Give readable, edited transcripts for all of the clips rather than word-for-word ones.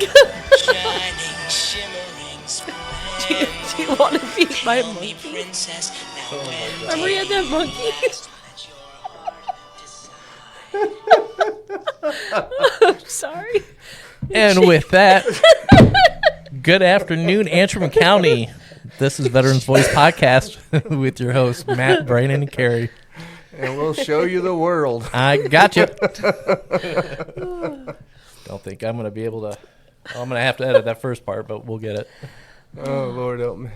Shining, shimmering, Do you want to be my monkey? princess. Now Remember we had that monkey? I'm sorry. And with that, good afternoon, Antrim County. This is Veterans Voice Podcast with your hosts, Matt, Brandon, and Carrie. And we'll show you the world. I got you. Don't think I'm going to be able to. I'm going to have to edit that first part, but we'll get it. Oh, Lord help me.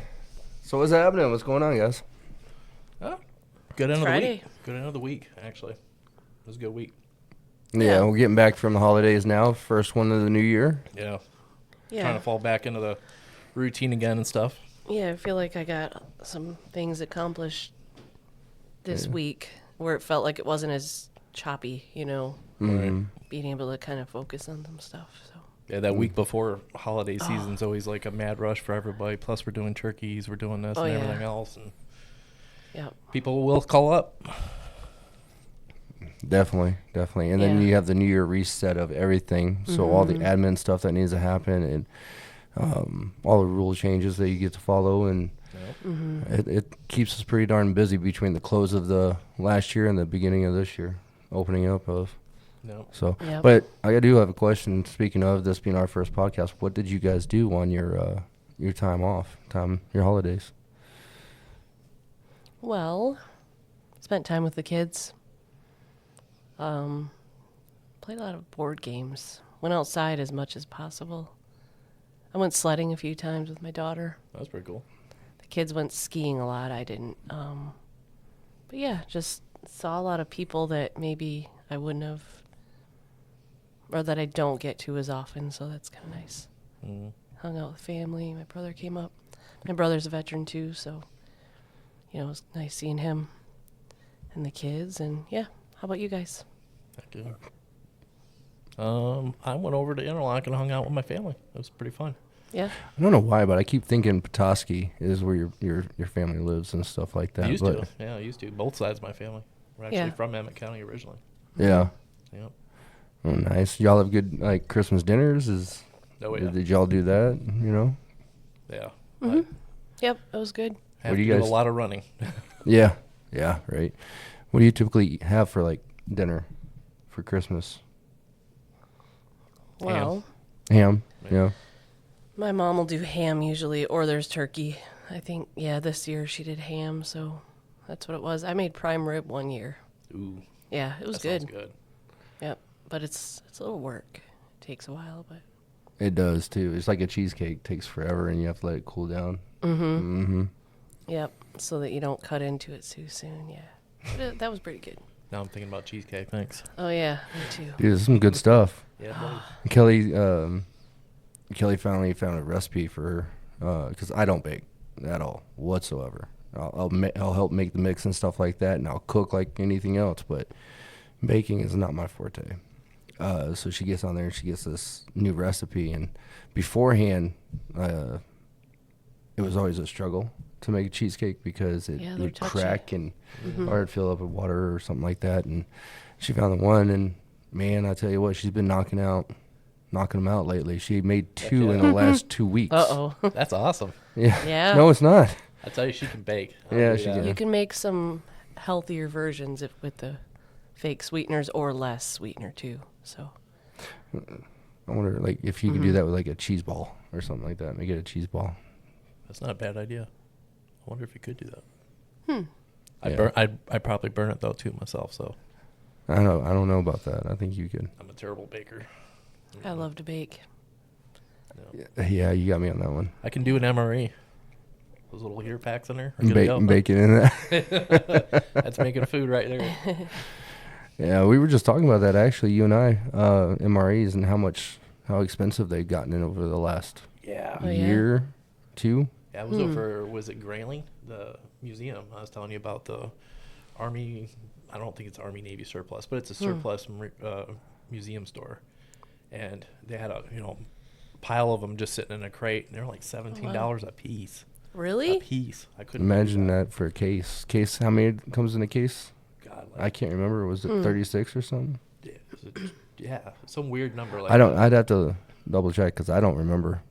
So what's happening? What's going on, guys? Oh, good end of the Friday. week. Good end of the week, actually. It was a good week. Yeah, we're getting back from the holidays now. First one of the new year. Yeah. Yeah. Trying to fall back into the routine again and stuff. Yeah, I feel like I got some things accomplished this week where it felt like it wasn't as choppy, you know, Mm-hmm. being able to kind of focus on some stuff. So Yeah, that week before holiday season's always like a mad rush for everybody. Plus, we're doing turkeys, we're doing this Oh, and yeah. everything else. And yeah, people will call up. Definitely. And then Yeah. you have the new year reset of everything. So all the admin stuff that needs to happen and all the rule changes that you get to follow. And it keeps us pretty darn busy between the close of the last year and the beginning of this year, opening up of. No. So, Yep. but I do have a question. Speaking of this being our first podcast, what did you guys do on your time off, your holidays? well, spent time with the kids. Played a lot of board games. Went outside as much as possible. I went sledding a few times with my daughter. That's pretty cool. The kids went skiing a lot. I didn't. But yeah, just saw a lot of people that maybe I wouldn't have, or that I don't get to as often. So that's kind of nice. Hung out with family. My brother came up. My brother's a veteran too, so it was nice seeing him and the kids. And yeah, how about you guys? Heck yeah. I went over to Interlochen and hung out with my family. It was pretty fun. Yeah. I don't know why, but I keep thinking Petoskey is where your family lives and stuff like that. Used but to. Yeah, I used to. Both sides of my family. We're actually Yeah. from Emmett County originally. Yeah. Yep. Oh, nice. Y'all have good Christmas dinners? Oh, yeah. Did y'all do that? Yeah. Yep, it was good. I have What do to you do guys- a lot of running. Yeah. Yeah. Right. What do you typically have for dinner for Christmas? Well, Ham. Yeah. my mom will do ham usually, or there's turkey. I think, this year she did ham, so that's what it was. I made prime rib one year. Ooh. Yeah, it was That sounds good. good. Yep, but it's a little work. It takes a while, but It does too. It's like a cheesecake. It takes forever, and you have to let it cool down. yep, so that you don't cut into it too soon. Yeah, but that was pretty good. Now I'm thinking about cheesecake. Thanks. Oh yeah, me too. Dude, this is some good stuff. Yeah, buddy. Kelly finally found a recipe for because I don't bake at all whatsoever. I'll help make the mix and stuff like that, and I'll cook like anything else. But baking is not my forte. So she gets on there and she gets this new recipe, and beforehand, it was always a struggle to make a cheesecake because it Yeah, they're would touchy. crack and or it'd fill up with water or something like that. And she found the one, and man, I tell you what, she's been knocking them out lately. She made 2 in the last 2 weeks. Uh oh. That's awesome. Yeah. Yeah. No, it's not. I tell you, she can bake. I'll Yeah, do she that. can. You can make some healthier versions with the fake sweeteners or less sweetener too. So I wonder, if you could do that with a cheese ball or something like that. Make it a cheese ball. That's not a bad idea. I wonder if you could do that. Yeah. I'd probably burn it though too myself. So I don't know about that. I think you could. I'm a terrible baker. I love to bake. Yeah, you got me on that one. I can do an MRE. Those little heater packs in there. are good to go. Bacon in that. That's making food right there. Yeah, we were just talking about that actually, you and I, MREs and how expensive they've gotten in over the last Yeah. Oh, yeah? year, 2. Yeah, I was over, was it Grayling, the museum? I was telling you about the Army, I don't think it's Army Navy surplus, but it's a surplus museum store. And they had a pile of them just sitting in a crate, and they're like $17 a piece. Really? A piece. I couldn't Imagine believe that for a case. How many comes in a case? God, I can't remember. Was it 36 or something? yeah, some weird number like I don't. that. I'd have to double check because I don't remember.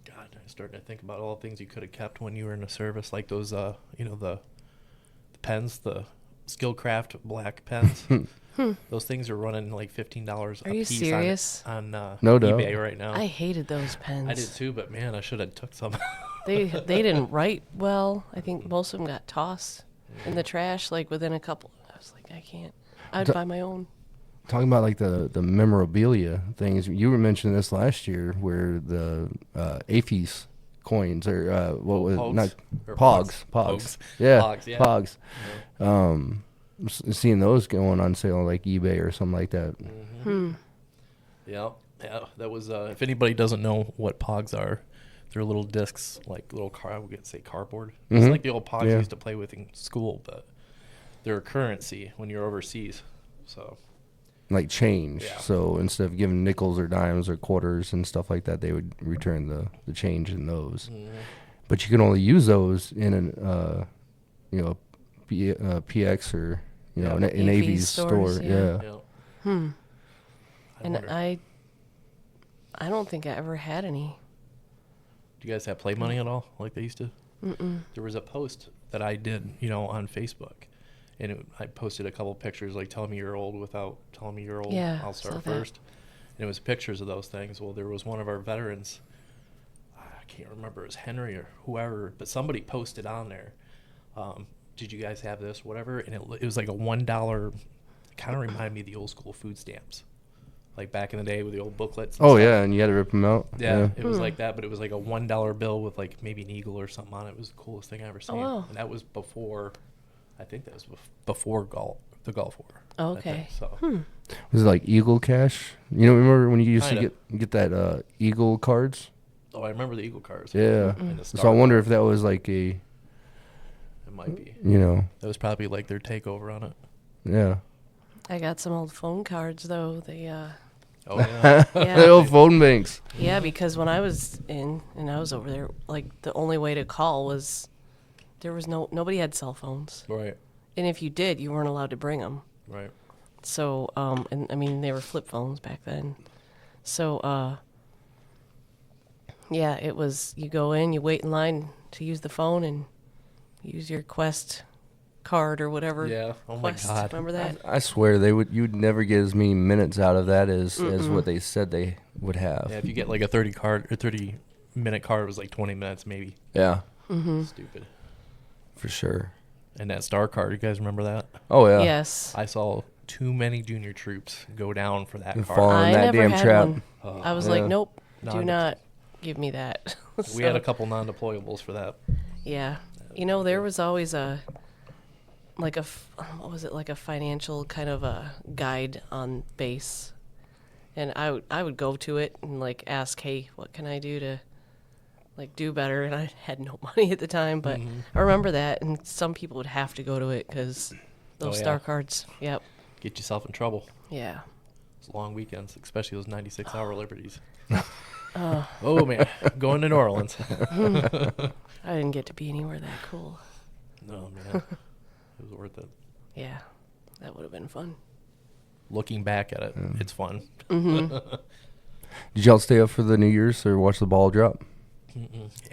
God, I'm starting to think about all the things you could have kept when you were in the service, like those, the pens, the Skillcraft black pens. Those things are running like $15 a Are you piece serious? on No doubt. eBay right now. I hated those pens. I did too, but man, I should have took some. They didn't write well. I think most of them got tossed in the trash like within a couple. I was like, I can't. I'd buy my own. Talking about like the memorabilia things, you were mentioning this last year where the ACVA coins or what was Pogs? not Or Pogs. Pogs. Yeah, Pogs, yeah. Pogs. Seeing those going on sale on like eBay or something like that. Yeah, that was. If anybody doesn't know what Pogs are, they're little discs, like little I would say cardboard. It's like the old Pogs you used to play with in school, but they're a currency when you're overseas. So. Like change. Yeah. So instead of giving nickels or dimes or quarters and stuff like that, they would return the change in those. But you can only use those in an PX or an AV's store. stores, Yeah. And I don't think I ever had any. Do you guys have play money at all, like they used to? There was a post that I did, on Facebook, and I posted a couple pictures, like telling me you're old without telling me you're old. Yeah, I'll saw start that. first. And it was pictures of those things. Well, there was one of our veterans. I can't remember it was Henry or whoever, but somebody posted on there. Did you guys have this, whatever? And it was like a $1. Kind of reminded me of the old school food stamps, like back in the day with the old booklets. And Oh stuff. yeah, and you had to rip them out. Yeah, it was like that, but it was like a $1 bill with like maybe an eagle or something on it. It was the coolest thing I ever seen. wow. And that was before, I think that was before the Gulf War. Oh, I think. okay. So Was it like Eagle Cash? Remember when you used Kinda. to get that Eagle cards? oh, I remember the eagle cars. Yeah. And the So I Star wonder card. if that was like a It might be. that was probably like their takeover on it. yeah. I got some old phone cards though. They Oh yeah. The old phone banks. yeah, because when I was in and I was over there, like the only way to call was there was nobody had cell phones, Right. and if you did, you weren't allowed to bring them. Right. So and I mean they were flip phones back then. So yeah, it was you go in, you wait in line to use the phone and use your Quest card or whatever. Yeah. Oh my Quest, God. remember that? I swear you'd never get as many minutes out of that as what they said they would have. Yeah. If you get like a 30-minute card, it was like 20 minutes maybe. Yeah, Stupid. for sure. And that Star card, you guys remember that? Oh yeah. Yes. I saw too many junior troops go down for that And card. fall in I that never damn had trap. one. I was like, Yeah. nope, do Non-deploy- not give me that. We had So, a couple non-deployables for that. Yeah. There was always what was it, like a financial kind of a guide on base. And I would go to it and like ask, hey, what can I do to like do better? And I had no money at the time, but I remember that. And some people would have to go to it because those Oh, yeah. star cards. Yep. Get yourself in trouble. Yeah. It's long weekends, especially those 96-hour liberties. Oh man, going to New Orleans. I didn't get to be anywhere that cool. No man, it was worth it. Yeah. That would have been fun. Looking back at it, it's fun. Did y'all stay up for the New Year's or watch the ball drop?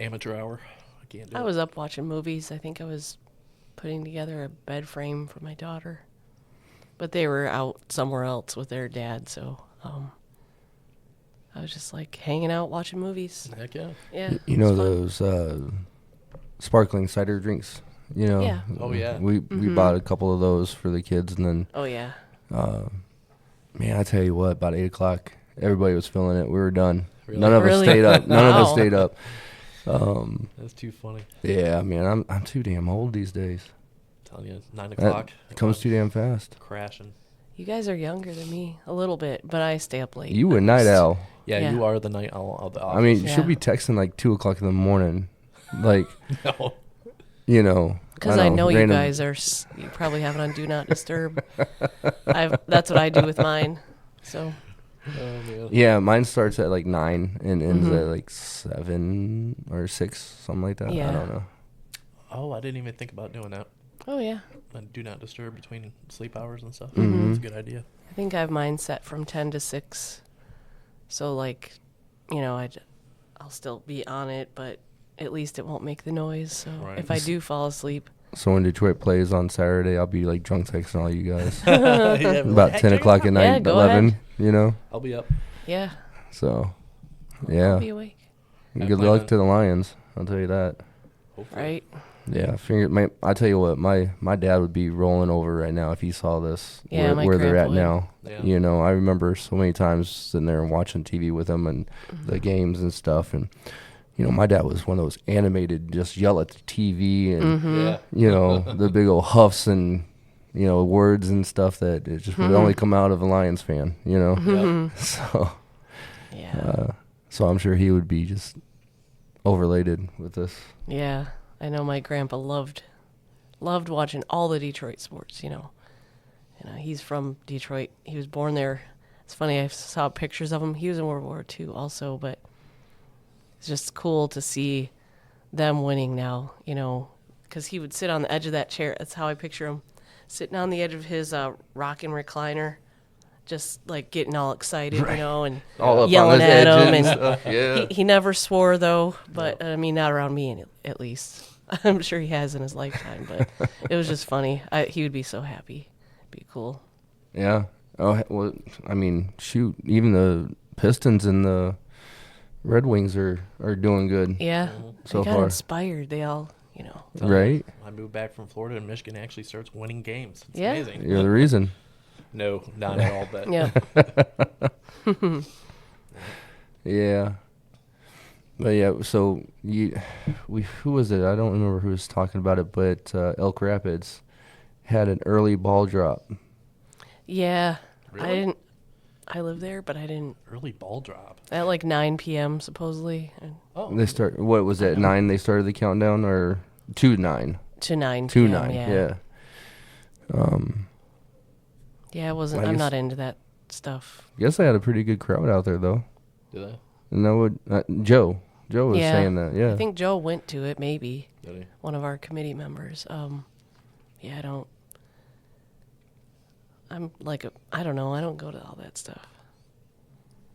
Amateur hour. I can't do I it. was up watching movies. I think I was putting together a bed frame for my daughter. But they were out somewhere else with their dad, so I was just like hanging out watching movies. Heck yeah. Yeah. You know it's fun. those sparkling cider drinks? Yeah. Oh, yeah. We bought a couple of those for the kids, and then Oh yeah. man, I tell you what, about 8 o'clock, everybody was feeling it. We were done. Really? None of us Really? stayed up. None of us Wow. stayed up. That's too funny. Yeah, man, I'm too damn old these days. telling you, 9 That o'clock. comes too damn fast. Crashing. You guys are younger than me a little bit, but I stay up late. You a night owl. Yeah, Yeah. you are the night owl of the office. I mean, Yeah. she'll be texting like 2 o'clock in the morning, like no. Because I know you random- guys are. You probably have it on Do Not Disturb. That's what I do with mine. So Oh, man. Yeah, mine starts at like 9 and ends at like 7 or 6, something like that. I Yeah. don't know. Oh, I didn't even think about doing that. oh yeah, And do not disturb between sleep hours and stuff. Mm-hmm. That's a good idea. I think I have mine set from 10 to 6. So like I'll still be on it, but at least it won't make the noise. So Right. if I do fall asleep, So when Detroit plays on Saturday, I'll be like drunk texting all you guys Yeah, be like, about "Hey, 10 check it o'clock out." at night, Yeah, go 11. ahead. You know. I'll be up. yeah, So I'll yeah, be awake. I good plan luck on- to the Lions. I'll tell you that. Hopefully. Right? Yeah, I tell you what, my dad would be rolling over right now if he saw this Yeah, my where they're at grandpa now. Yeah. You know, I remember so many times sitting there and watching TV with him and the games and stuff. And you know, my dad was one of those animated, just yell at the TV and Yeah. you know the big old huffs and you know words and stuff that it just would only come out of a Lions fan. You know, Yep. so Yeah. so I'm sure he would be just overlated with this. Yeah. I know my grandpa loved watching all the Detroit sports, he's from Detroit. He was born there. It's funny, I saw pictures of him. He was in World War II also, but it's just cool to see them winning now, because he would sit on the edge of that chair. That's how I picture him, sitting on the edge of his rocking recliner, just like getting all excited, and All up yelling on his at edges him. And stuff. Yeah. he never swore though, but I mean, not around me at least. I'm sure he has in his lifetime, but it was just funny. He would be so happy. It'd be cool. Yeah. Oh well, I mean, shoot. Even the Pistons and the Red Wings are doing good. Yeah, So they got far. inspired. They all, Tell you, Right? I moved back from Florida and Michigan actually starts winning games. It's Yeah. amazing. You're the reason. No, not at all. But yeah. Yeah. But yeah, so who was it? I don't remember who was talking about it, but Elk Rapids had an early ball drop. Yeah. Really? I live there, but I didn't. early ball drop. At like 9 p.m. supposedly. And Oh, What was it, 9 they started the countdown, or 2-9? to 9 2-9, p.m. yeah. Yeah, it wasn't. I I'm guess- not into that stuff. Guess they had a pretty good crowd out there, though. did I? And that would, Joe was Yeah. saying that, yeah. I think Joe went to it, maybe. Did he? One of our committee members. Yeah, I'm like, I don't know. I don't go to all that stuff.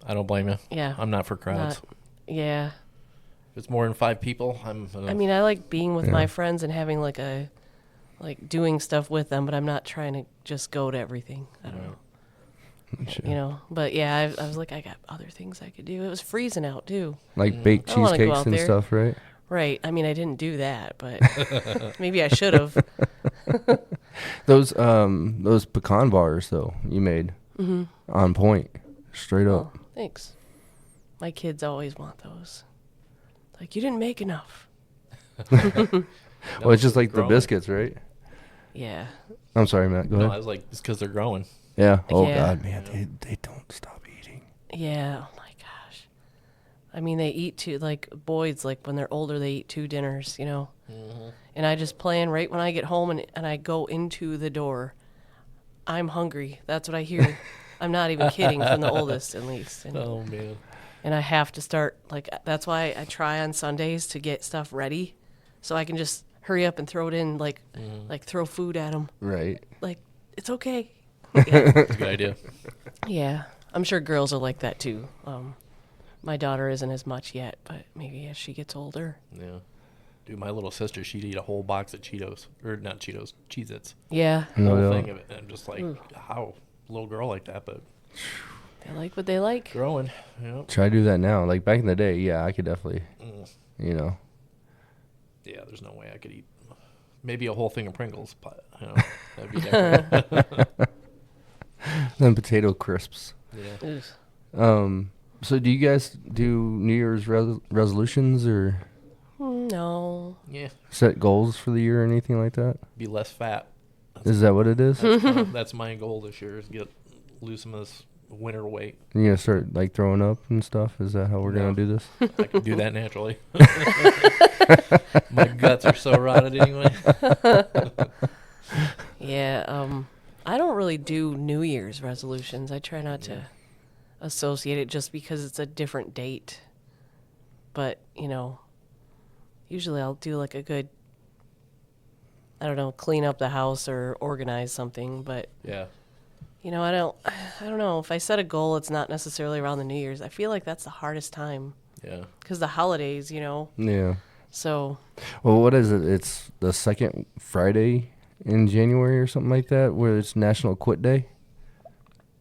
I don't blame you. Yeah. I'm not for crowds. Yeah. If it's more than 5 people, I'm. I mean, I like being with Yeah. my friends and having like doing stuff with them, but I'm not trying to just go to everything. I don't know. Sure. But yeah, I was like, I got other things I could do. It was freezing out too. Like baked I don't wanna go cheesecakes out and there. stuff, right? Right. I mean, I didn't do that, but maybe I should have. Those pecan bars, though, you made on point, straight Oh, up. thanks. My kids always want those. Like, you didn't make enough. Well, it's just like the growing. biscuits, right? Yeah. I'm sorry, Matt. Go No, ahead. I was like, it's because they're growing. Yeah. Oh Yeah. God, man, they don't stop eating. Yeah. Oh my gosh. I mean, they eat boys, like when they're older, they eat 2 dinners, And I just plan right when I get home and I go into the door. I'm hungry. That's what I hear. I'm not even kidding, from the oldest at least. Oh man. And I have to start, that's why I try on Sundays to get stuff ready so I can just hurry up and throw it in, like throw food at them. Right. Like, it's okay. Yeah. That's a good idea. Yeah. I'm sure girls are like that too. My daughter isn't as much yet, but maybe as she gets older. Yeah. Dude, my little sister, she'd eat a whole box of Cheetos. Or not Cheetos, Cheez-Its. Yeah. The No, whole no. thing of it. And I'm just like, how? A little girl like that, but They like what they like. growing. Yep. Try to do that now. Like back in the day, yeah, I could definitely, Yeah, there's no way I could eat maybe a whole thing of Pringles, but, that'd be different. then potato crisps. Yeah. Ugh. So do you guys do New Year's resolutions or No. Yeah. set goals for the year or anything like that? Be less fat. Is that what it is? That's my goal this year, is lose some of this winter weight. You gonna start like throwing up and stuff? Is that how we're No. gonna do this? I can do that naturally. My guts are so rotted anyway. Yeah. I don't really do New Year's resolutions. I try not to associate it just because it's a different date. But, usually I'll do like a good, I don't know, clean up the house or organize something. But Yeah. I don't know. If I set a goal, it's not necessarily around the New Year's. I feel like that's the hardest time Yeah. because the holidays, Yeah. So, Well, what is it? It's the second Friday in January or something like that, where it's National Quit Day.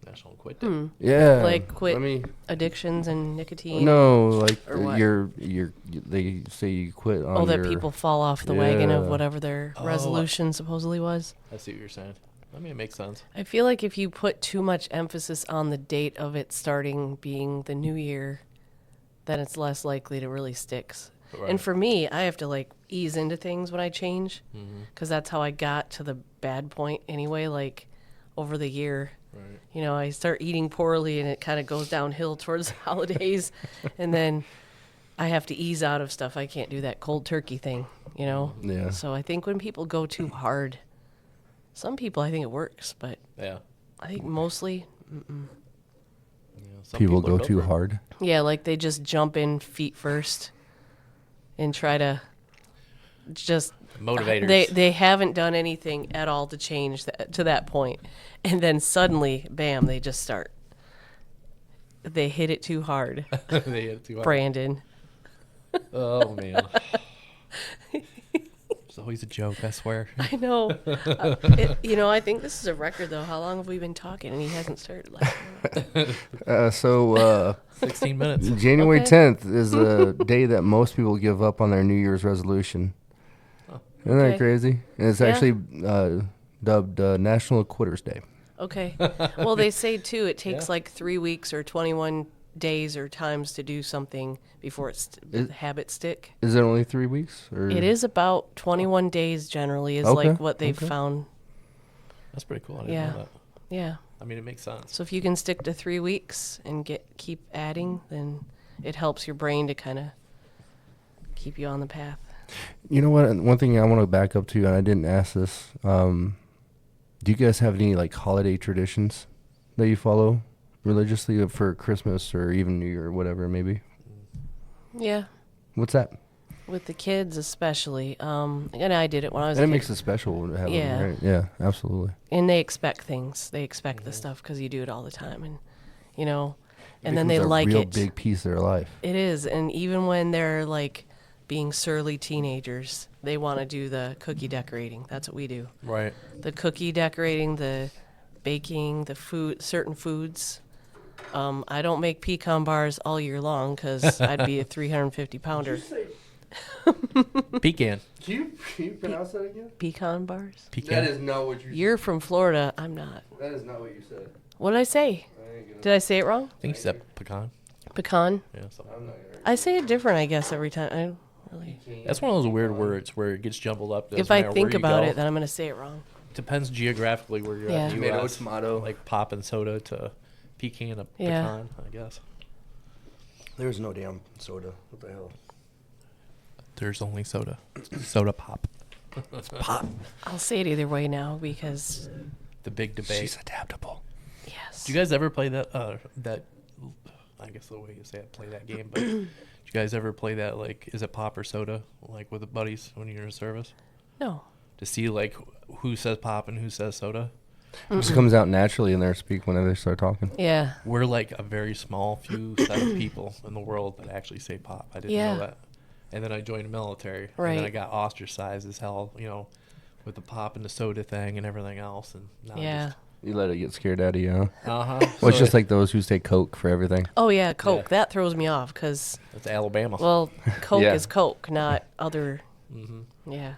National Quit Day. Yeah. like quit Let me. addictions and nicotine. No, like Or what? they say you quit on Oh, that your- people fall off the wagon of Yeah. whatever their Oh, resolution supposedly was. I see what you're saying. I mean, it makes sense. I feel like if you put too much emphasis on the date of it starting being the new year, then it's less likely to really stick. Right. And for me, I have to like ease into things when I change Mm-hmm. because that's how I got to the bad point anyway, like over the year. Right. I start eating poorly and it kind of goes downhill towards the holidays. And then I have to ease out of stuff. I can't do that cold turkey thing, Yeah. So I think when people go too hard, some people, I think it works, but Yeah. I think mostly, Yeah, some People are go too for it. hard. yeah, like they just jump in feet first and try to just Motivators. They haven't done anything at all to change to that point, and then suddenly, bam, they just start. They hit it too hard, They hit it too hard. Brandon. Oh man. It's always a joke, I swear. I know. I think this is a record though. How long have we been talking and he hasn't started? So 16 minutes. January Okay. 10th is the day that most people give up on their New Year's resolution. Isn't that Okay. crazy? And it's Yeah. actually dubbed National Quitters Day. Okay. Well, they say too. It takes Yeah. like 3 weeks or 21 days or times to do something before the habit stick. Is it only 3 weeks? Or It is about 21 days generally is Okay, like what they've okay. found. That's pretty cool. I didn't Yeah. know that. Yeah. I mean, it makes sense. So if you can stick to 3 weeks and keep adding, then it helps your brain to kind of keep you on the path. You know what? One thing I want to back up to, and I didn't ask this. Do you guys have any like holiday traditions that you follow religiously for Christmas or even New Year or whatever maybe? Yeah. What's that? With the kids especially. And I did it when I was And a it kid. makes it special to have Yeah. them, right? Yeah, absolutely. And they expect things. They expect the stuff because you do it all the time. And, It and then they becomes a like real it. big piece of their life. It is. And even when they're like being surly teenagers, they want to do the cookie decorating. That's what we do. Right. The cookie decorating, the baking, the food, certain foods. I don't make pecan bars all year long because I'd be a 350 pounder. Pecan. Can you pronounce that again? Pecan bars? Pecan. not what You're from Florida. I'm not. That is not what you said. What did I say? Did I say it wrong? I think you said pecan. Pecan? Yeah. Something. I say it different, I guess, every time. I don't really. That's one of those weird words where it gets jumbled up. If I think about it, then I'm going to say it wrong. Depends geographically where you're Yeah. at. in the Tomato, US. tomato. Like pop and soda to pecan, Yeah. pecan, I guess. There's no damn soda. What the hell? There's only soda. Soda pop. Pop. I'll say it either way now because, The big debate. She's adaptable. yes. Do you guys ever play that? I guess the way you say it, play that game. But do you guys ever play that? Like, is it pop or soda? Like with the buddies when you're in service, No. to see like who says pop and who says soda. It just comes out naturally in their speak whenever they start talking. Yeah. We're like a very small few set of people in the world that actually say pop. I didn't Yeah. know that. And then I joined the military. And Right. then I got ostracized as hell, with the pop and the soda thing and everything else. And now Yeah. You let it get scared out of you, huh? Uh-huh. Well, it's just like those who say Coke for everything. Oh, yeah, Coke. Yeah. That throws me off because, It's Alabama. well, Coke Yeah. is Coke, not other. Mm-hmm. Yeah.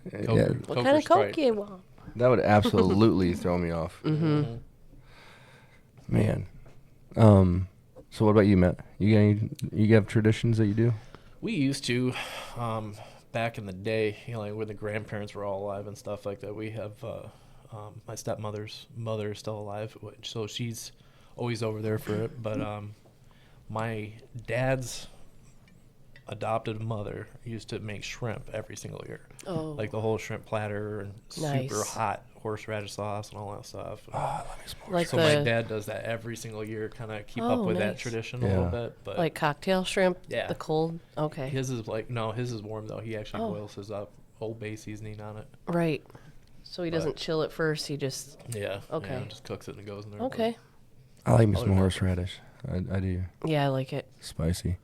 Coke, Yeah, What Coke kind or of Coke Sprite. you want? that would absolutely throw me off. Mm-hmm. Man. So what about you, Matt? You have traditions that you do? We used to, back in the day, like when the grandparents were all alive and stuff like that. We have my stepmother's mother is still alive, so she's always over there for it. But my dad's adopted mother used to make shrimp every single year, Oh. like the whole shrimp platter and super Nice. hot horseradish sauce and all that stuff. Like So my dad does that every single year, kind of keep up Oh, with that nice. tradition a Yeah. little bit. But like cocktail shrimp? Yeah. The cold? Okay. his is like, no, his is warm though. He actually Oh. boils his up, Old Bay seasoning on it. Right. So he doesn't chill it first. He just Yeah. Okay. Yeah, just cooks it and it goes in there. okay. I like me Other some than that- horseradish. I do. Yeah, I like it. Spicy.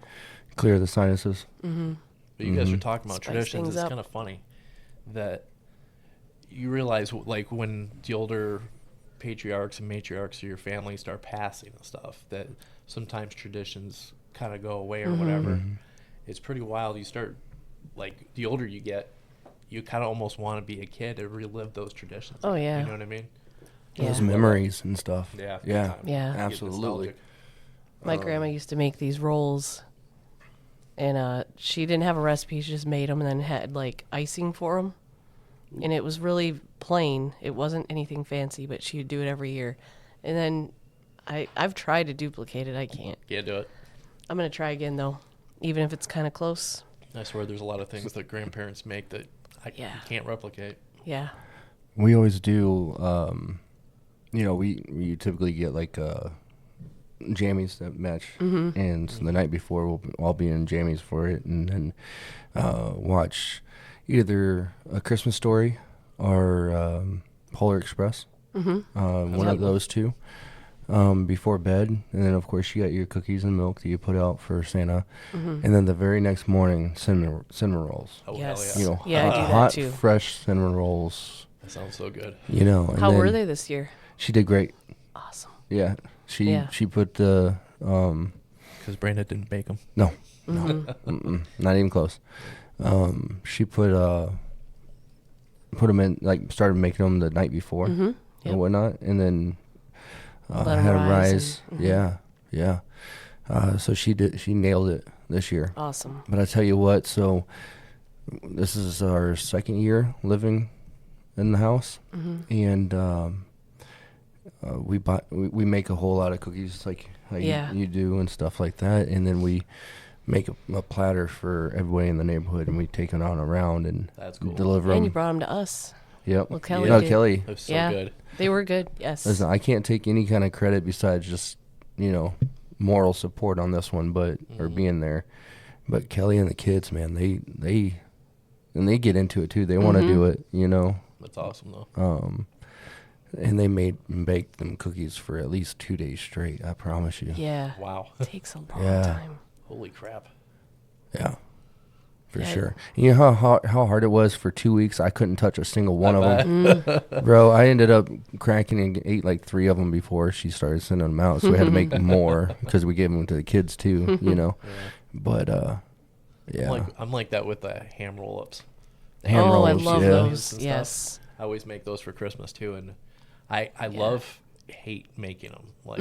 Clear the sinuses. Mm-hmm. But you guys are Mhm. talking about Spice traditions. things It's up. kind of funny that you realize, like, when the older patriarchs and matriarchs of your family start passing and stuff, that sometimes traditions kind of go away or whatever. Mhm. It's pretty wild. You start, like, the older you get, you kind of almost want to be a kid and relive those traditions. Oh, yeah. You know what I mean? Those Yeah. memories and stuff. Yeah. big Yeah. time. Yeah. You get Absolutely. nostalgic. My grandma used to make these rolls, and she didn't have a recipe. She just made them and then had like icing for them, and it was really plain. It wasn't anything fancy, but she would do it every year. And then I've tried to duplicate it. I can't. Can't do it. I'm gonna try again though, even if it's kind of close. I swear there's a lot of things that grandparents make that Yeah. you can't replicate. Yeah. We always do. We typically get like jammies that match, and so the night before we'll all be in jammies for it, and then watch either A Christmas Story or Polar Express. One of those two before bed, and then of course you got your cookies and milk that you put out for Santa, and then the very next morning cinnamon rolls. Oh, Yes. hell yeah. You know, Yeah, I do that hot, too. fresh cinnamon rolls. That sounds so good. You know, and How were then they this year? She did great. Awesome. Yeah, she Yeah. she put the Because Brandon didn't bake them. no, not even close. She put them in, like, started making them the night before Yep. and whatnot, and then Let 'em had them rise rise. and- Yeah. So she nailed it this year. Awesome. But I tell you what, so this is our second year living in the house, and we make a whole lot of cookies like how Yeah. you do and stuff like that, and then we make a platter for everybody in the neighborhood, and we take it on around and That's cool. deliver And them. you brought them to us. Yep. Well, Kelly No, did. Kelly. It was so Yeah. good. They were good. Yes. Listen, I can't take any kind of credit besides just, moral support on this one, but or being there. But Kelly and the kids, man, they get into it too. They want to do it, That's awesome, though. And they made and baked them cookies for at least 2 days straight. I promise you. Yeah. Wow. Takes a long Yeah. time. Holy crap. Yeah. For Yeah. sure. You know how hard it was for 2 weeks? I couldn't touch a single one of them. Mm. Bro, I ended up cracking and ate like 3 of them before she started sending them out. So we had to make more because we gave them to the kids too, Yeah. But, yeah. I'm like that with the ham roll-ups. Hand Oh, I rolls, love yeah. those. And stuff. Yes. I always make those for Christmas, too. And I hate making them. Like,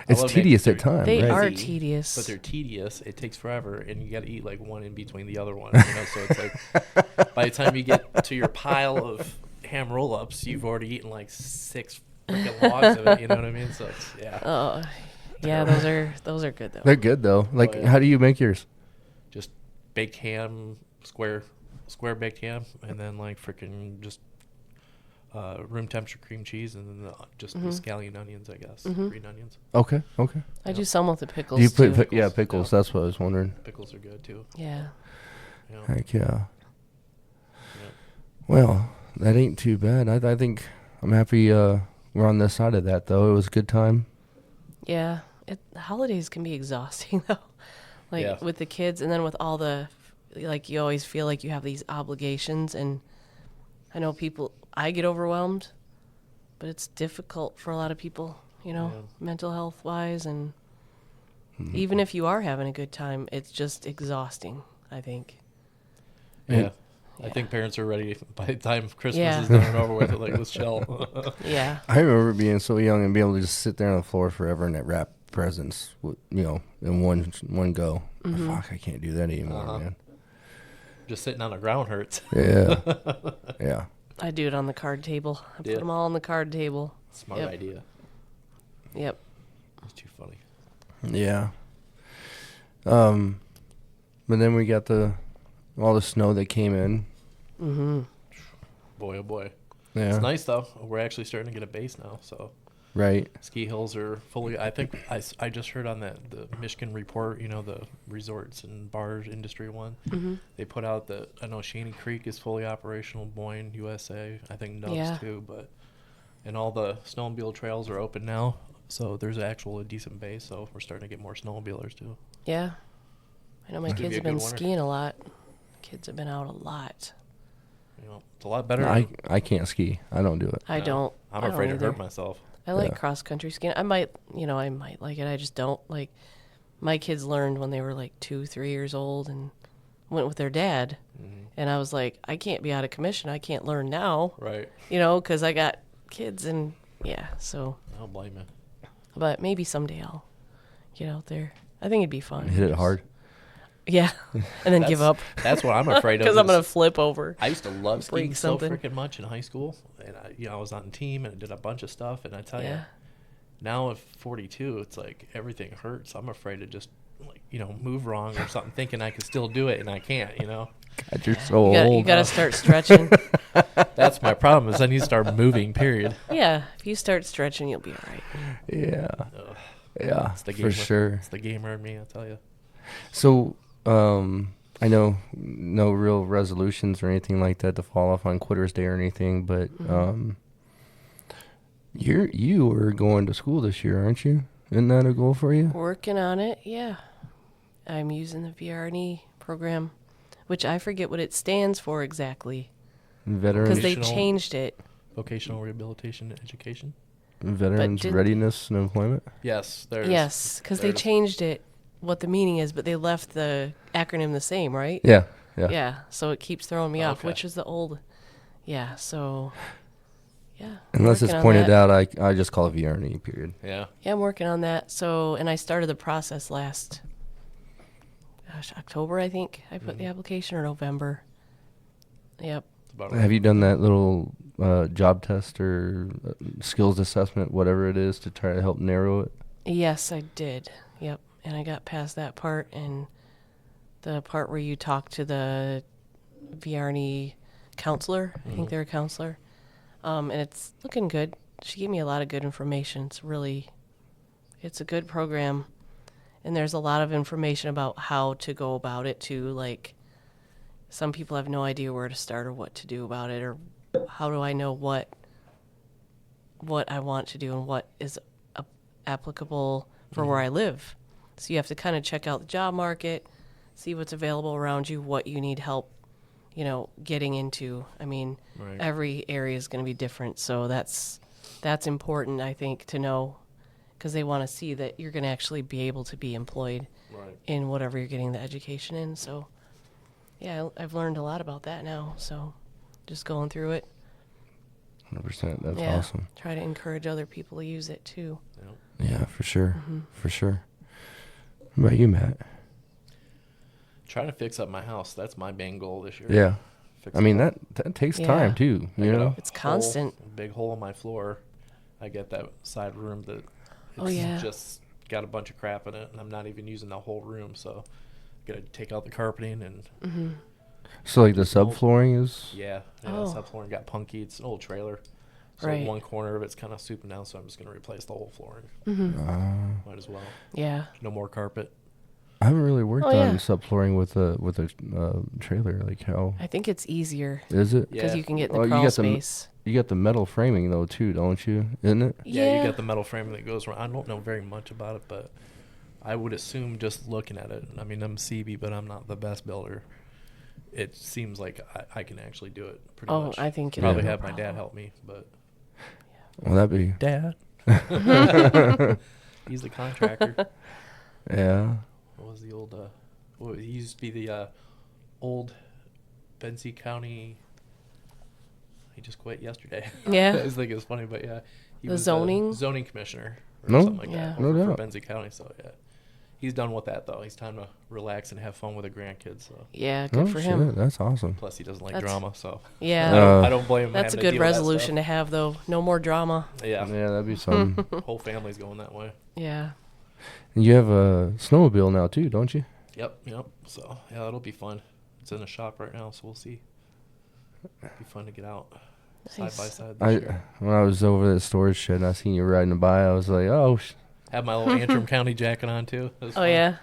It's I love tedious making- at times, They right? are easy, tedious. But they're tedious. It takes forever, and you got to eat like one in between the other one. So it's like by the time you get to your pile of ham roll-ups, you've already eaten like 6 freaking logs of it. You know what I mean? So it's, yeah, Oh, yeah. Those are good though. They're good though. Like, yeah. how do you make yours? just baked ham, square baked ham, and then like freaking just room temperature cream cheese, and then just the scallion onions, I guess, green onions. Okay. I do some with the pickles Do you put too. Pickles, pickles? yeah. That's what I was wondering. Pickles are good too. Yeah. Yeah. Heck yeah. Yeah. Well, that ain't too bad. I think I'm happy we're on this side of that though. It was a good time. Yeah. The holidays can be exhausting though. Like Yeah. with the kids, and then with all the, like, you always feel like you have these obligations, and I know I get overwhelmed, but it's difficult for a lot of people, mental health wise, and even if you are having a good time, it's just exhausting, I think. Yeah. I Yeah. think parents are ready by the time Christmas Yeah. is done and over with. Like, let's chill. Yeah. I remember being so young and being able to just sit there on the floor forever and wrap presents, in one go. Fuck, I can't do that anymore, man. Just sitting on the ground hurts. Yeah, yeah. I do it on the card table. I Yeah. put them all on the card table. Smart Yep. idea. Yep. It's too funny. Yeah. But then we got all the snow that came in. Boy, oh boy. Yeah. It's nice though. We're actually starting to get a base now, so Right. Ski hills are fully. I think I just heard on the Michigan report. You know, the resorts and bars industry one. Mm-hmm. They put out that I know Shaney Creek is fully operational. Boyne, USA. I think Nubs Yeah. too. But and all the snowmobile trails are open now. So there's actual a decent base. So we're starting to get more snowmobilers too. Yeah. I know my Could be kids a have good been winter. skiing a lot. Kids have been out a lot. You know, it's a lot better. I can't ski. I don't do it. I No, don't. I'm I don't afraid to either. hurt myself. I like Yeah. cross country skiing. I might like it. I just don't like. My kids learned when they were like 2, 3 years old and went with their dad. Mm-hmm. And I was like, I can't be out of commission. I can't learn now, Right. because I got kids and so. I don't blame you. But maybe someday I'll get out there. I think it'd be fun. Hit it hard. Yeah, and then give up That's what I'm afraid of. because I'm is- gonna flip over. I used to love skiing break so something. freaking much in high school, and I was on team and I did a bunch of stuff. And I tell you, Yeah. now at 42, it's like everything hurts. I'm afraid to just move wrong or something, thinking I can still do it and I can't. God, you're so You old. gotta start stretching. That's my problem. Is I need to start moving. Period. Yeah, if you start stretching, you'll be all right. Yeah. Ugh, Yeah. it's the For gamer. sure. It's the gamer in me. I tell you. So, I know no real resolutions or anything like that to fall off on Quitter's Day or anything, but you are going to school this year, aren't you? Isn't that a goal for you? Working on it, yeah. I'm using the VRNE program, which I forget what it stands for exactly Veterans because they Vocational- changed it. Vocational rehabilitation and education. Veterans did- Readiness and Employment. Yes. There's. Yes, because they there's- changed it, what the meaning is, but they left the acronym the same, right? Yeah. Yeah. Yeah, so it keeps throwing me off, Okay. which is the old. Yeah, so, yeah. Unless it's working on pointed that. out, I just call it VRNE. Period. Yeah. Yeah, I'm working on that. So, and I started the process last, October, I think. I put the application, or November. Yep. That's about right. Have you done that little job test or skills assessment, whatever it is, to try to help narrow it? Yes, I did. Yep. And I got past that part, and the part where you talk to the VRNE counselor. I think they're a counselor. And it's looking good. She gave me a lot of good information. It's a good program. And there's a lot of information about how to go about it too. Like, some people have no idea where to start or what to do about it, or how do I know what I want to do and what is applicable for where I live. So you have to kind of check out the job market, see what's available around you, what you need help, getting into. I mean, Right. every area is going to be different, so that's important, I think, to know, because they want to see that you're going to actually be able to be employed Right. in whatever you're getting the education in. So, yeah, I've learned a lot about that now. So, just going through it. 100%. That's Yeah. awesome. Try to encourage other people to use it too. Yeah. Yeah, for sure. Mm-hmm. For sure. What about you, Matt? Trying to fix up my house. That's my main goal this year. Yeah. Fix I mean, it up. that takes Yeah. time, too. I You got a know? It's hole- constant. a big hole in my floor. I get that side room that Oh, yeah. just got a bunch of crap in it, and I'm not even using the whole room. So, got to take out the carpeting and Mm-hmm. So, like, the subflooring is... yeah, Oh. the subflooring got punky. It's an old trailer, so Right. one corner of it's kind of souping down. So I'm just gonna replace the whole flooring. Might as well. Yeah. No more carpet. I haven't really worked Oh, yeah. on subflooring with a trailer. Like, how I think it's easier is it? because Yeah. you can get in Oh, the you crawl got the- space. You got the metal framing, though, too, don't you? Isn't it? Yeah, you got the metal framing that goes around. I don't know very much about it, but I would assume just looking at it. I mean, I'm CB, but I'm not the best builder. It seems like I can actually do it pretty Oh, much. I think it'll Probably be no have my dad problem. help me, but Well, that'd be... Dad, he's the contractor. Yeah. What was the old? He used to be the old Benzie County. He just quit yesterday. Yeah. I just think it's funny, but yeah, he The was zoning? zoning commissioner or No? something like Yeah. that No over for doubt. Benzie County. So yeah, he's done with that though. He's time to relax and have fun with the grandkids. So Yeah, good Oh, for shit. him. That's awesome. plus he doesn't like That's- drama, so Yeah. Uh, I don't blame him. That's a having to good deal with that resolution to have, though. No more drama. stuff. Yeah, Yeah, that'd be something. whole family's going that way. Yeah. And you have a snowmobile now, too, don't you? Yep. So yeah, it'll be fun. It's in the shop right now, so we'll see. It'll be fun to get out. side by Nice. side this year. When I was over at the storage shed and I seen you riding by, I was like, oh, Have my little Antrim County jacket on too. It was Oh fun. yeah.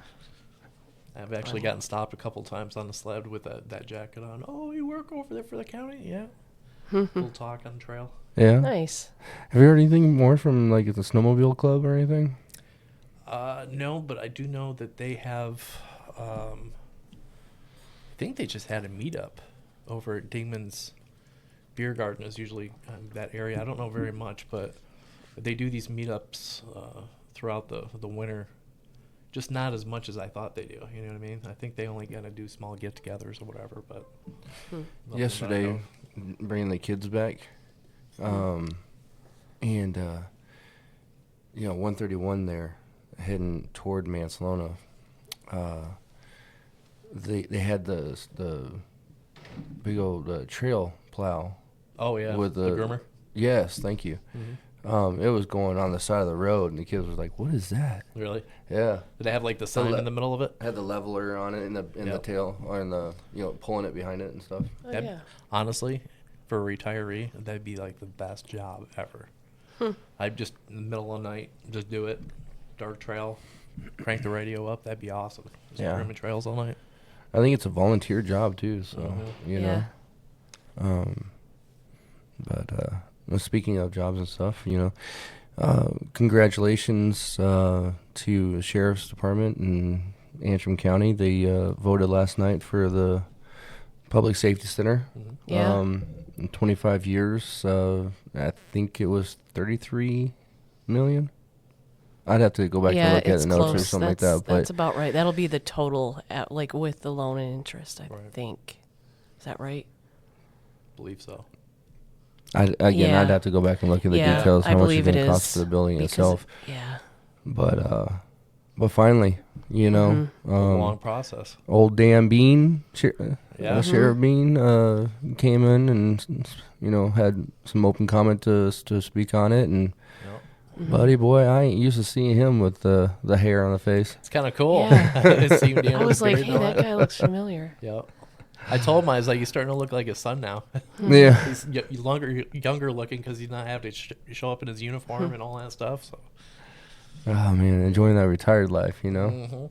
I've actually gotten stopped a couple times on the sled with that jacket on. Oh, you work over there for the county? Yeah. Little talk on the trail. yeah. Nice. Have you heard anything more from like the snowmobile club or anything? No, but I do know that they have. I think they just had a meetup over at Dingman's Beer Garden. Is usually that area. I don't know very much, but they do these meetups throughout the winter. Just not as much as I thought they do. You know what I mean? I think they only gonna do small get-togethers or whatever. But nothing that I Yesterday, know. bringing the kids back, and 131 there, heading toward Mansalona. They had the big old trail plow. Oh yeah, with the groomer. Yes, thank you. It was going on the side of the road, and the kids was like, "What is that?" Really? Yeah, Did they have like the sign in the middle of it? had the leveler on it in the Yep. tail, or in the pulling it behind it and stuff. Oh That- yeah. Honestly, for a retiree, that'd be like the best job ever. I'd just in the middle of the night just do it, dark trail, crank the radio up. That'd be awesome. Just Yeah. grooming trails all night. I think it's a volunteer job too, so you know. Yeah. Well, speaking of jobs and stuff, congratulations to the Sheriff's Department in Antrim County. They voted last night for the Public Safety Center. Yeah. In 25 years, I think it was 33 million. I'd have to go back and Yeah, look at it's the notes close. or something That's, like that. that's But about right. That'll be the total, like with the loan and interest, I Right. think. Is that right? Believe so. Yeah. I'd have to go back and look at the Yeah, details, I how much it's believe it going to cost is, for the building because itself. Yeah. But finally, Mm-hmm. Long process. old Dan Bean, Yeah. Sheriff Bean, came in and had some open comment to speak on it. And Yep. buddy boy, I ain't used to seeing him with the hair on the face. It's kind of cool. Yeah. It seemed, I was like, very hey, that nice. guy looks familiar. Yep. I told him, I was like, he's starting to look like his son now. Yeah, He's younger looking because he's not having to show up in his uniform and all that stuff. So. oh man, enjoying that retired life, Man,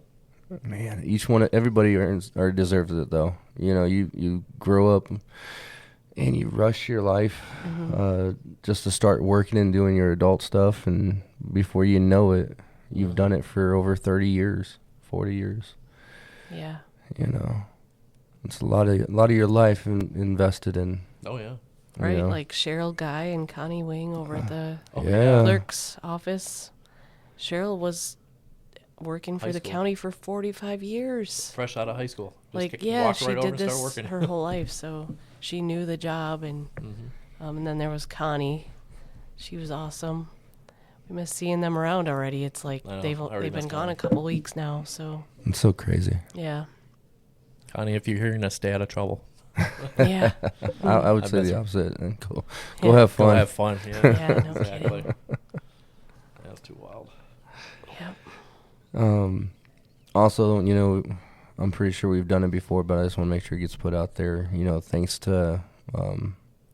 everybody earns or deserves it though. You grow up and you rush your life just to start working and doing your adult stuff, and before you know it, you've done it for over 30 years, 40 years. Yeah. It's a lot of your life invested in. Oh yeah. Right? know. Like Cheryl Guy and Connie Wing over at the Oh, Yeah. clerk's office. Cheryl was working for High the school. county for 45 years. Fresh out of high school. Just Like, walk she right over did and start this working. her whole life, so she knew the job. And and then there was Connie. She was awesome. We miss seeing them around already. It's like I know, they've I already been miss gone Connie. a couple weeks now, so It's so crazy. yeah. Connie, if you're hearing us, stay out of trouble. Yeah. I would I say bet the so. opposite. And go Yeah. have fun. Go have fun. Yeah, Yeah, no exactly. kidding. That's too wild. Yep. Also, I'm pretty sure we've done it before, but I just want to make sure it gets put out there. Thanks to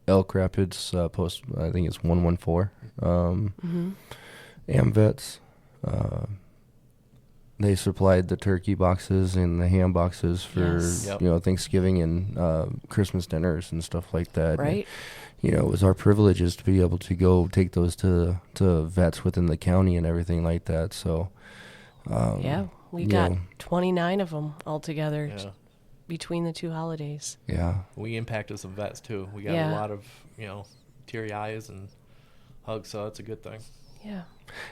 Elk Rapids post, I think it's 114. AmVets. They supplied the turkey boxes and the ham boxes for Yes. Yep. Thanksgiving and Christmas dinners and stuff like that. Right? And, it was our privileges to be able to go take those to vets within the county and everything like that. So Yeah. We you got know. 29 of them altogether Yeah. between the two holidays. Yeah. We impacted some vets too. We got Yeah. a lot of, teary eyes and hugs, so that's a good thing. Yeah.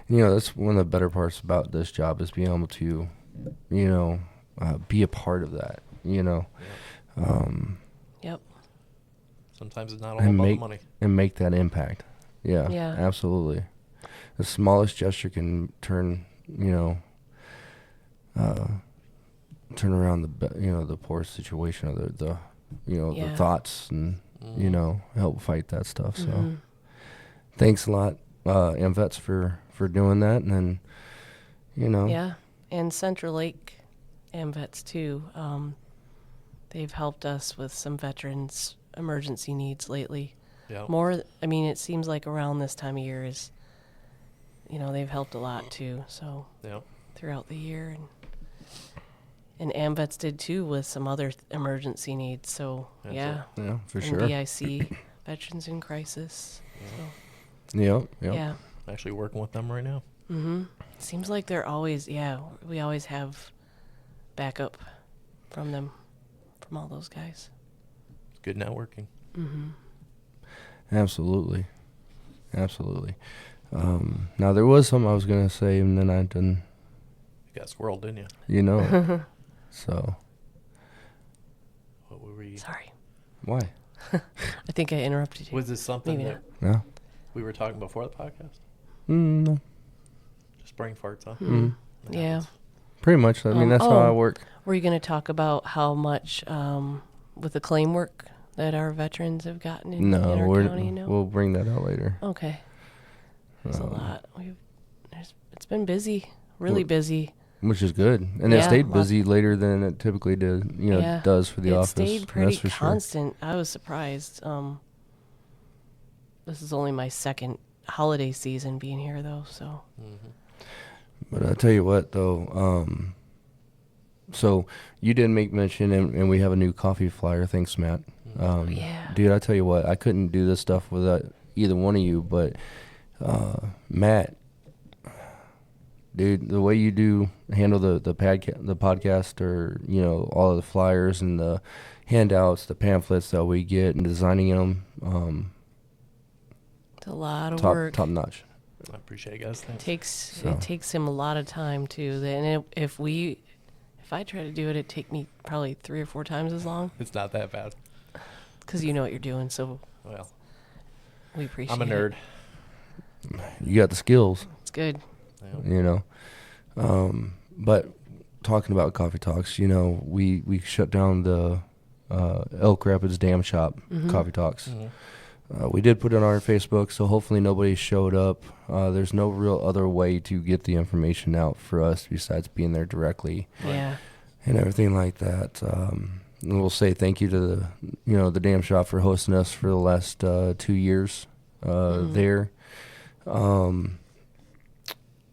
That's one of the better parts about this job is being able to, be a part of that, Yep. Sometimes it's not all and about make the money. and make that impact. Yeah, Yeah. absolutely. The smallest gesture can turn, turn around the poor situation or the the Yeah. thoughts and help fight that stuff. So Mhm. thanks a lot, AmVets for doing that, and then Yeah. And Central Lake AmVets too. They've helped us with some veterans emergency needs lately. Yeah. more. I mean, it seems like around this time of year is, they've helped a lot too. So Yeah. throughout the year, and AMVETS did too with some other emergency needs. So That's yeah, Yeah, for and sure. BIC, Veterans in Crisis. So Yep. yeah. I'm actually working with them right now. Mm-hmm. Seems like they're always, we always have backup from them, from all those guys. It's good networking. Mm-hmm. Absolutely. Now there was something I was gonna say, and then I didn't. You got squirreled, didn't you? You know. So What were we? Sorry. why? I think I interrupted you. Was this something Maybe that No. we were talking before the podcast? No. Just brain farts, huh? Mm. That Yeah. happens. Pretty much. I mean, that's how I work. Were you going to talk about how much with the claim work that our veterans have gotten in our county? No. We'll bring that out later. Okay. There's a lot. It's been busy, really busy. Which is good, and it Yeah, stayed busy later than it typically does for the office. It stayed pretty that's for constant. I was surprised. This is only my second holiday season being here, though. So. But I'll tell you what, though. So you did make mention, and we have a new coffee flyer. Thanks, Matt. Yeah. Dude, I tell you what, I couldn't do this stuff without either one of you. But Matt, dude, the way you handle the podcast, or all of the flyers and the handouts, the pamphlets that we get, and designing them, It's a lot of work. top notch. I appreciate it, guys. Thanks. It takes him a lot of time too. And if I try to do it, it'd take me probably 3 or 4 times as long. It's not that bad. Because you know what you're doing, so Well, we appreciate I'm a nerd. You got the skills. It's good. Yeah. But talking about coffee talks, we shut down the Elk Rapids Dam Shop coffee talks. We did put it on our Facebook, so hopefully nobody showed up. There's no real other way to get the information out for us besides being there directly. Yeah. And everything like that. And we'll say thank you to the Dam Shop for hosting us for the last 2 years there.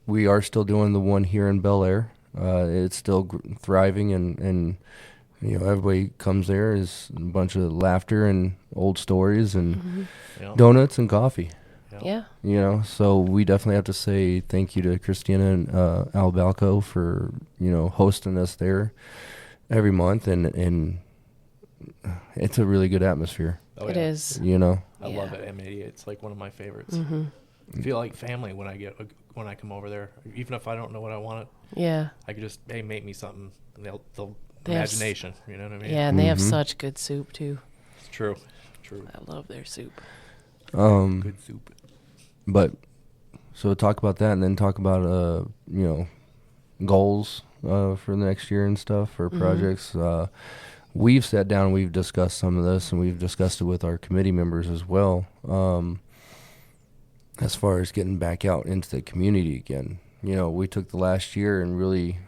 We are still doing the one here in Bel Air. It's still thriving, and everybody comes there. Is a bunch of laughter and old stories and donuts and coffee. Yeah. So we definitely have to say thank you to Christina and Al Balco for hosting us there every month, and it's a really good atmosphere. It is. I love it. M80. It's like one of my favorites. I feel like family when I come over there. Even if I don't know what I want, Yeah. I could just make me something. And they'll They have imagination. You know what I mean? Yeah, and they have such good soup too. It's true. I love their soup. Good soup. But so talk about that, and then talk about goals for the next year and stuff for projects. We've sat down and we've discussed some of this, and we've discussed it with our committee members as well. As far as getting back out into the community again, we took the last year and really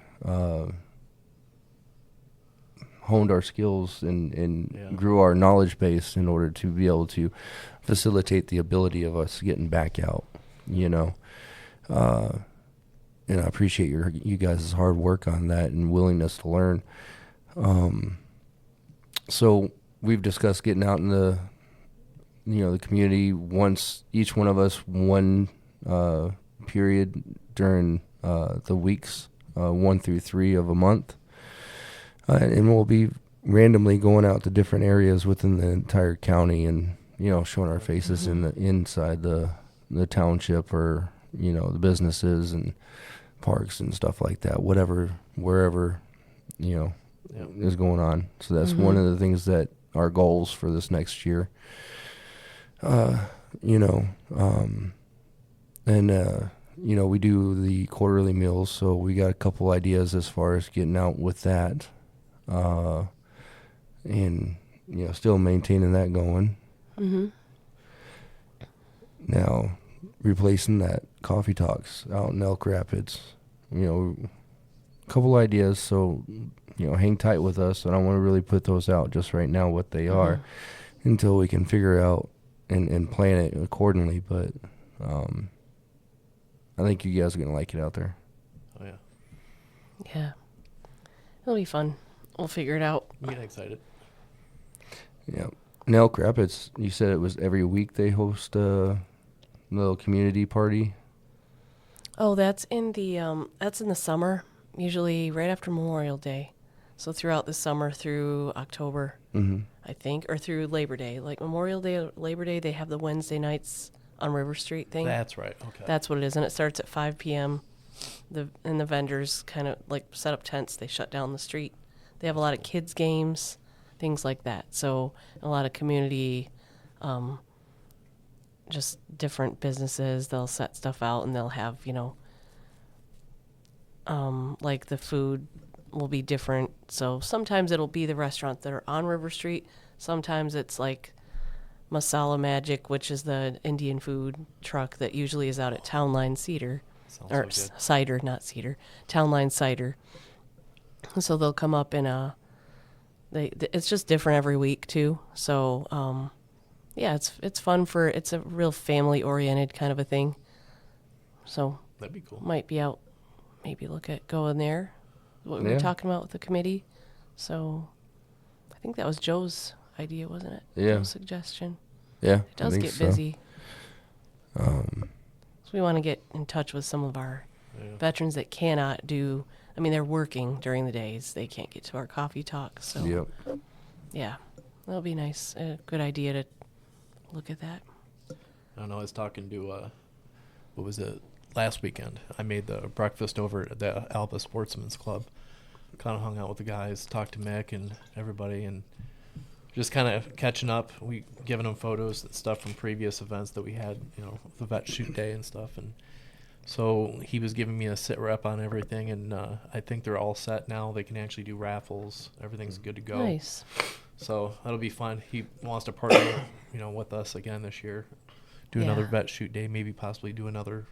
honed our skills and grew our knowledge base in order to be able to facilitate the ability of us getting back out, and I appreciate you guys' hard work on that and willingness to learn. So we've discussed getting out in the community once, each one of us, one period during the weeks 1 through 3 of a month. And we'll be randomly going out to different areas within the entire county and, showing our faces inside the township, or, the businesses and parks and stuff like that, wherever, is going on. So that's one of the things that our goals for this next year. We do the quarterly meals, so we got a couple ideas as far as getting out with that. And still maintaining that going. Now, replacing that coffee talks out in Elk Rapids, a couple ideas. So, hang tight with us. I don't want to really put those out just right now what they are, until we can figure out and plan it accordingly. But I think you guys are gonna like it out there. Oh yeah, Yeah. It'll be fun. We'll figure it out. I'm getting excited. Yeah. In Elk Rapids, you said it was every week they host a little community party. Oh, that's in the summer, usually right after Memorial Day. So throughout the summer through October, I think, or through Labor Day. Like Memorial Day, or Labor Day, they have the Wednesday nights on River Street thing. That's right. Okay. That's what it is, and it starts at 5 p.m. And the vendors kind of like set up tents. They shut down the street. They have a lot of kids games, things like that. So a lot of community, just different businesses. They'll set stuff out, and they'll have like the food will be different. So sometimes it'll be the restaurants that are on River Street. Sometimes it's like Masala Magic, which is the Indian food truck that usually is out at Town Line Cedar. Sounds Or so good. cider, not cedar. Town Line Cider. So they'll come up in it's just different every week too. So yeah, it's fun it's a real family oriented kind of a thing. So That'd be cool. might be out, maybe look at going there. What we were Yeah. talking about with the committee. So I think that was Joe's idea, wasn't it? Yeah. Joe's suggestion. Yeah. It does get busy. So we want to get in touch with some of our Yeah. veterans that cannot do. I mean, they're working during the days. They can't get to our coffee talk. So Yep. yeah, that'll be nice. A good idea to look at that. I don't know. I was talking to what was it last weekend? I made the breakfast over at the Alba Sportsman's Club. Kind of hung out with the guys, talked to Mick and everybody, and just kind of catching up. We giving them photos and stuff from previous events that we had, the vet shoot day and stuff. And so he was giving me a sit rep on everything, and I think they're all set now. They can actually do raffles. Everything's good to go. Nice. So that'll be fun. He wants to partner, with us again this year. Do another Yeah. vet shoot day, maybe possibly do another,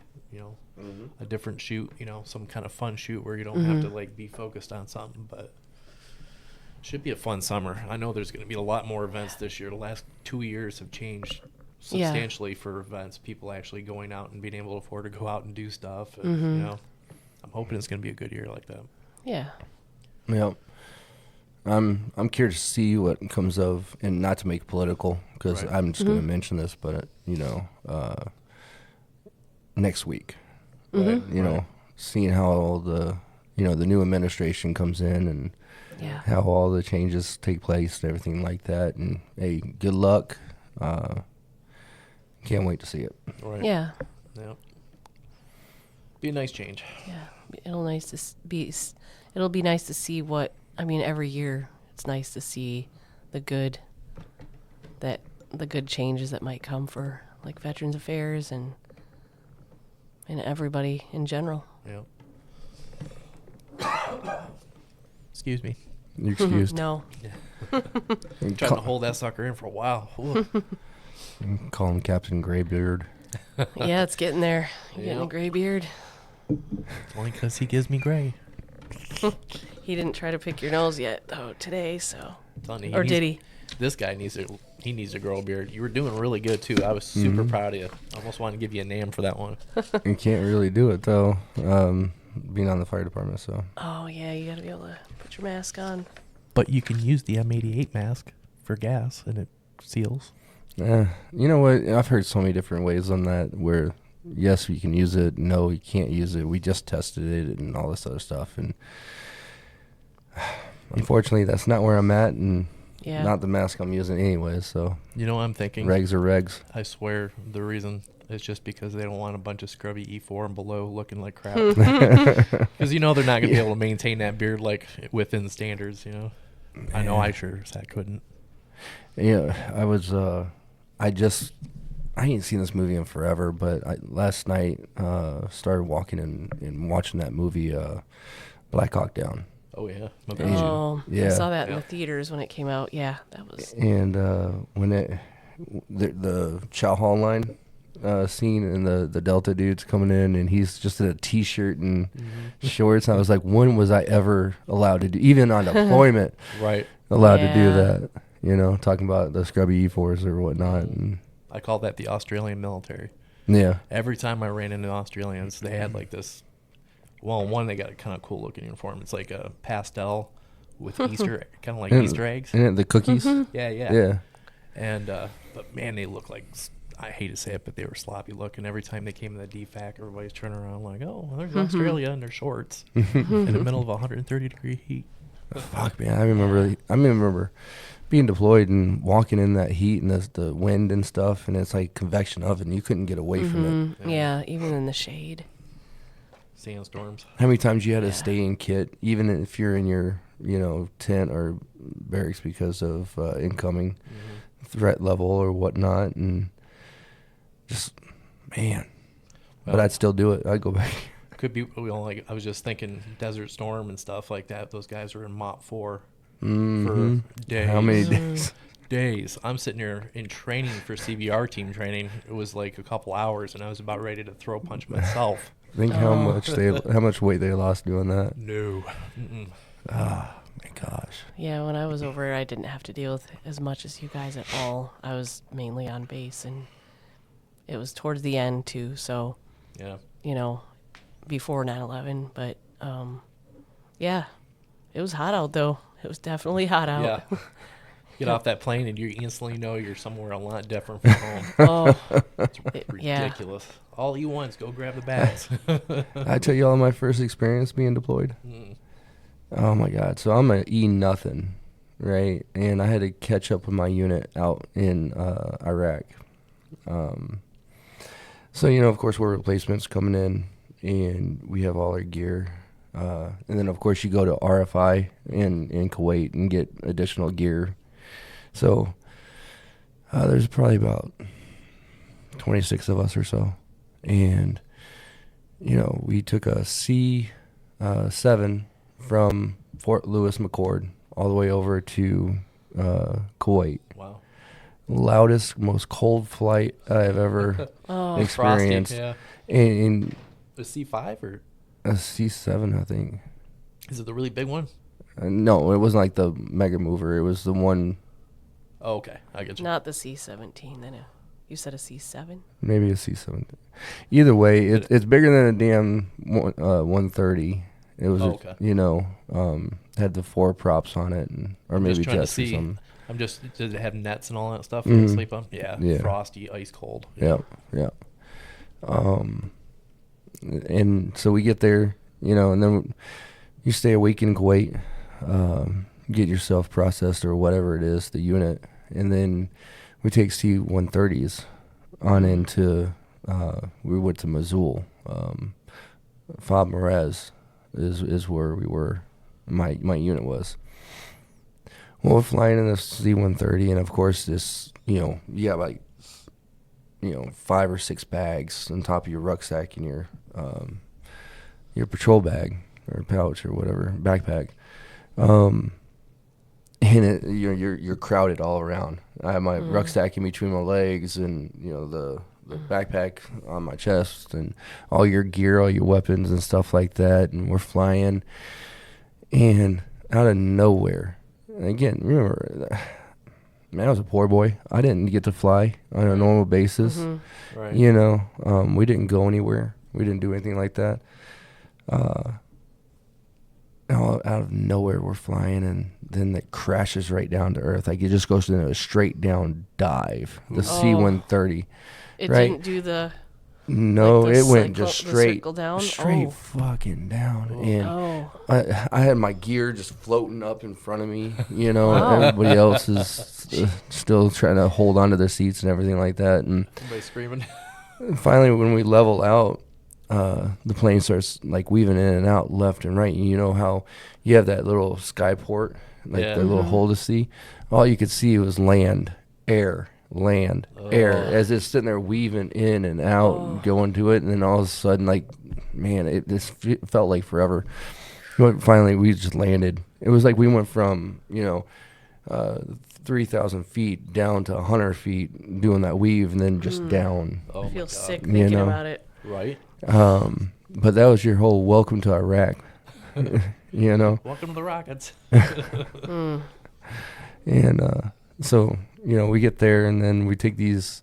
a different shoot, some kind of fun shoot where you don't have to like be focused on something, but should be a fun summer. I know there's going to be a lot more events this year. The last 2 years have changed substantially for events. People actually going out and being able to afford to go out and do stuff. And, I'm hoping it's going to be a good year like that. Yeah. Yep. I'm curious to see what comes of, and not to make political, because Right. I'm just going to mention this, but next week, Right. know, seeing how all the the new administration comes in and Yeah. how all the changes take place and everything like that. And hey, good luck. Can't wait to see it. Right. Yeah. Yeah. Be a nice change. Yeah. It'll be nice to see what, I mean, every year it's nice to see the good changes that might come for like Veterans Affairs and everybody in general. Yeah. Excuse me. You're excused. No. And Trying to hold that sucker in for a while. Ooh. call him Captain Graybeard. Yeah, it's getting there. You're getting a Yep. gray beard. Only because he gives me gray. He didn't try to pick your nose yet, though, today, so. Telling you, Or did he? This guy needs to grow a beard. You were doing really good too. I was super proud of you. I almost wanted to give you a name for that one. You can't really do it though, being on the fire department. So Oh, yeah, you gotta be able to put your mask on. But you can use the M88 mask for gas, and it seals. you know what? I've heard so many different ways on that. Where yes, you can use it. No, you can't use it. We just tested it and all this other stuff. And unfortunately, that's not where I'm at, and Yeah. not the mask I'm using anyway. So You know what I'm thinking? regs are regs. I swear the reason is just because they don't want a bunch of scrubby E4 and below looking like crap. Because they're not going to be able to maintain that beard like within standards, I know I sure as heck couldn't. Yeah, I was. I ain't seen this movie in forever, but last night started walking and watching that movie, Black Hawk Down. Oh, yeah. Oh, I Yeah. saw that in Yeah. the theaters when it came out. Yeah, that was. And when the Chow Hall line scene and the Delta dude's coming in and he's just in a T-shirt and shorts, I was like, when was I ever allowed to do, even on deployment, Right. allowed to do Yeah. that? Talking about the scrubby E4s or whatnot. And I call that the Australian military. Yeah. Every time I ran into Australians, they had like this. Well, one, they got a kind of cool looking uniform. It's like a pastel with Easter, kind of like Easter eggs. And the cookies. Yeah, yeah. Yeah. And but man, they look like, I hate to say it, but they were sloppy looking. Every time they came to the DFAC, everybody's turning around like, oh, well, there's Australia in their shorts in the middle of 130-degree heat. Fuck, man. I remember being deployed and walking in that heat and the wind and stuff, and it's like convection oven. You couldn't get away from it. Yeah, even in the shade. Sandstorms. How many times you had to Yeah. stay in kit, even if you're in your, tent or barracks because of incoming threat level or whatnot, and just, man. But Well, I'd still do it. I'd go back. could be, like, I was just thinking Desert Storm and stuff like that. Those guys were in Mop 4 Mhm. for days. How many days? Days. I'm sitting here in training for CVR team training. It was like a couple hours, and I was about ready to throw punch myself. Think how much weight they lost doing that. No. Mm-mm. Oh my gosh. Yeah, when I was over, I didn't have to deal with as much as you guys at all. I was mainly on base, and it was towards the end too. So, Yeah. Before 9/11. But yeah, it was hot out though. It was definitely hot out. Yeah. Get off that plane and you instantly know you're somewhere a lot different from home. Oh, It's yeah. ridiculous. All you want is go grab the bags. I tell you all my first experience being deployed. Oh my God. So I'm an E nothing, right? And I had to catch up with my unit out in Iraq. So, of course, we're replacements coming in and we have all our gear. And then, of course, you go to RFI in Kuwait and get additional gear. So there's probably about 26 of us or so. And, we took a C-7 from Fort Lewis McChord all the way over to Kuwait. Wow. Loudest, most cold flight I've ever experienced. Frosty, yeah. And A C5 or a C-7, I think. is it the really big one? No, it wasn't like the mega mover. It was the one, Oh, okay. I get you. not the C-17. Then you said a C-7. maybe a C-7. Either way, it's bigger than a damn 130. It was, Oh, okay. had the 4 props on it, or maybe just trying to jets or see. something. Did it have nets and all that stuff for you to Mhm. sleep on? Yeah. Yeah. Frosty, ice cold. Yeah. And so we get there, and then you stay a week in Kuwait, get yourself processed or whatever it is, the unit, and then we take C-130s on into, we went to Mosul. Fob Merez is where we were, my unit was. Well, we're flying in the C-130, and of course this, you got like, 5 or 6 bags on top of your rucksack in your patrol bag or pouch or whatever, backpack. And you're crowded all around. I have my rucksack in between my legs, and the backpack on my chest, and all your gear, all your weapons and stuff like that. And we're flying, and out of nowhere, and again, remember, man, I was a poor boy. I didn't get to fly on a normal basis. Right. We didn't go anywhere. We didn't do anything like that. Out of nowhere, we're flying, and then it crashes right down to earth. Like, it just goes into a straight down dive. The C-130. It Right. didn't do the. No, Like the it went cycle- just the straight, circle down? straight Oh. fucking down. And Oh. I had my gear just floating up in front of me, Wow. Everybody else is still trying to hold onto their seats and everything like that. And Everybody screaming. finally, when we level out, the plane starts like weaving in and out left and right. And you know how you have that little sky port, like Yeah. the little hole to see? All you could see was land, air, as it's sitting there weaving in and out, going to it. And then all of a sudden, like, man, it felt like forever. But finally, we just landed. It was like we went from, 3,000 feet down to 100 feet doing that weave, and then just down. Oh, I my feel God. sick You thinking know. about it. Right? But that was your whole welcome to Iraq. Welcome to the Rockets. And so we get there, and then we take these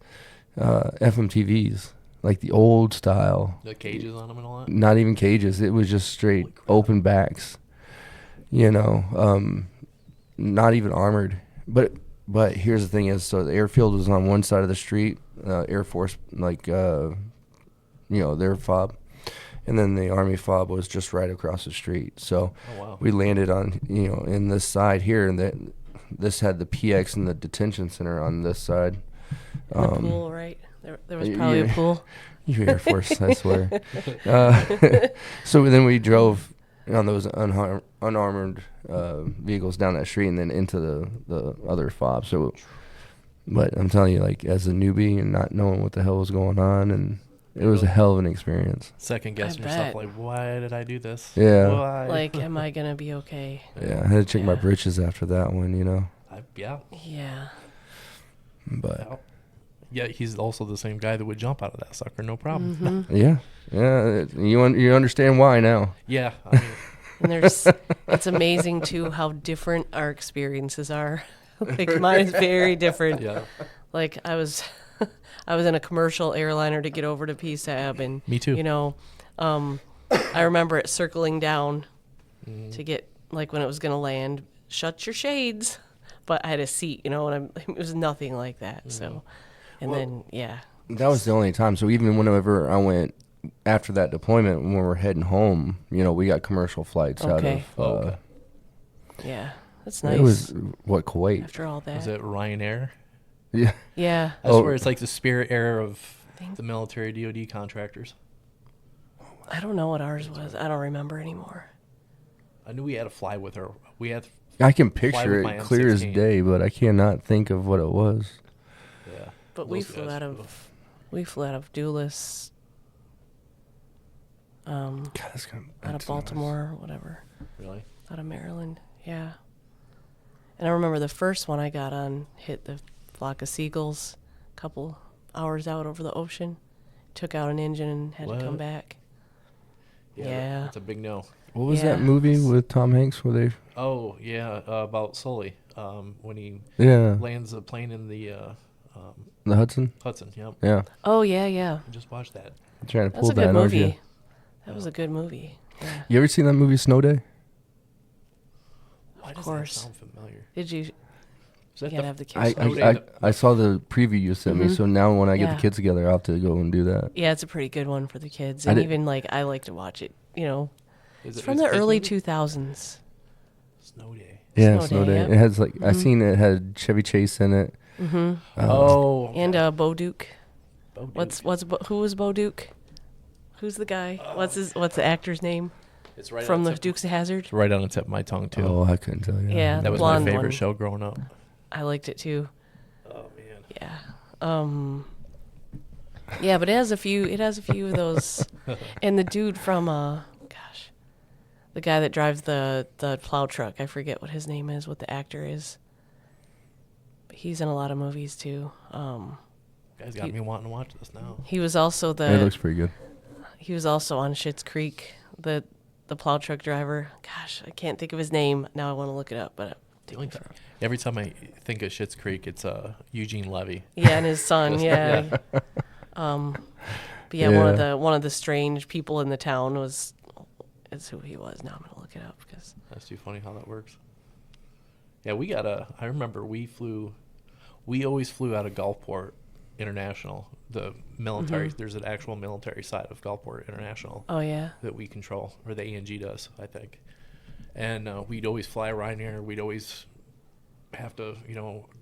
FMTVs, like the old style. The cages on them and all that. Not even cages. It was just straight open backs. You know, not even armored. But here's the thing is, so the airfield was on one side of the street, Air Force, like, you know, their fob. And then the Army fob was just right across the street. So we landed on, you know, in this side here, and this had the PX and the detention center on this side. The pool, right? There was probably a pool. You Air Force, I swear. So then we drove on those unarmored vehicles down that street and then into the other fob. So, but I'm telling you, like, as a newbie and not knowing what the hell was going on, and it was a hell of an experience. Second guessing yourself, like, why did I do this? Yeah. Why? Like, am I gonna be okay? Yeah, I had to check my britches after that one, you know. Yeah. Yeah. But yeah, he's also the same guy that would jump out of that sucker, no problem. Mm-hmm. yeah, you understand why now. Yeah. I mean, And it's amazing too how different our experiences are. Like, mine is very different. yeah. Like, I was in a commercial airliner to get over to PSAB, and Me too. You know, I remember it circling down to get, like, when it was gonna land. Shut your shades, but I had a seat, you know, and it was nothing like that. So, and then That was the only time. So even whenever I went after that deployment, when we were heading home, you know, we got commercial flights out of. Yeah, that's nice. It was Kuwait. After all that. Was it Ryanair? Yeah. Yeah. I swear it's like the Spirit Air of the military DoD contractors. I don't know what ours was. I don't remember anymore. I knew we had to fly with her. I can Fly picture with it my clear as M16. day, but I cannot think of what it was. Yeah. But we Those flew guys, out of Dulles, God, that's gonna out make of some noise. Baltimore, or whatever, Really? out of Maryland. Yeah. And I remember the first one I got on hit the flock of seagulls a couple hours out over the ocean. Took out an engine and had to come What? back. Yeah. Yeah. That's a big no. What was Yeah. that movie with Tom Hanks where they? Oh, yeah. About Sully. When he Yeah, lands a plane in the the Hudson. Hudson. Yep. Yeah, Oh, yeah. I just watched that. I'm trying to That pull was a that, good aren't movie. you? That was a good movie. Yeah. You ever seen that movie Snow Day? Why does course. that sound familiar? Did you? Is You that gotta the have the I, kids. Snow Day I, I, that- I saw the preview you sent me, so now when I get Yeah. the kids together, I'll have to go and do that. Yeah, it's a pretty good one for the kids. I And did- even, like, I like to watch it, you know. Is It's it- from is the it kids early movie? 2000s. Snow Day. Yeah, Snow Snow Day, Day. yep. It has like I seen it had Chevy Chase in it. Oh. And Bo Duke. Bo Duke. Who was Bo Duke? Who's the guy? What's the actor's name It's right from on the tip- Dukes of Hazzard? It's right on the tip of my tongue too. Oh, I couldn't tell you. Yeah, That was my blonde favorite one. show growing up. I liked it too. Oh man. Yeah. Yeah, but it has a few of those. And the dude from the guy that drives the plow truck, I forget what his name is, what the actor is. But he's in a lot of movies too. Guys got me wanting to watch this now. He was also It looks pretty good. he was also on Schitt's Creek, the plow truck driver. Gosh, I can't think of his name. Now I want to look it up, but The only time, every time I think of Schitt's Creek, it's Eugene Levy. yeah, and his son, yeah. But yeah, one of the strange people in the town is who he was. Now I'm gonna look it up because That's too funny how that works. Yeah, we got I remember we always flew out of Gulfport International. The military, there's an actual military side of Gulfport International oh yeah, that we control, or the ANG does, I think. And we'd always fly Ryanair. We'd always have to,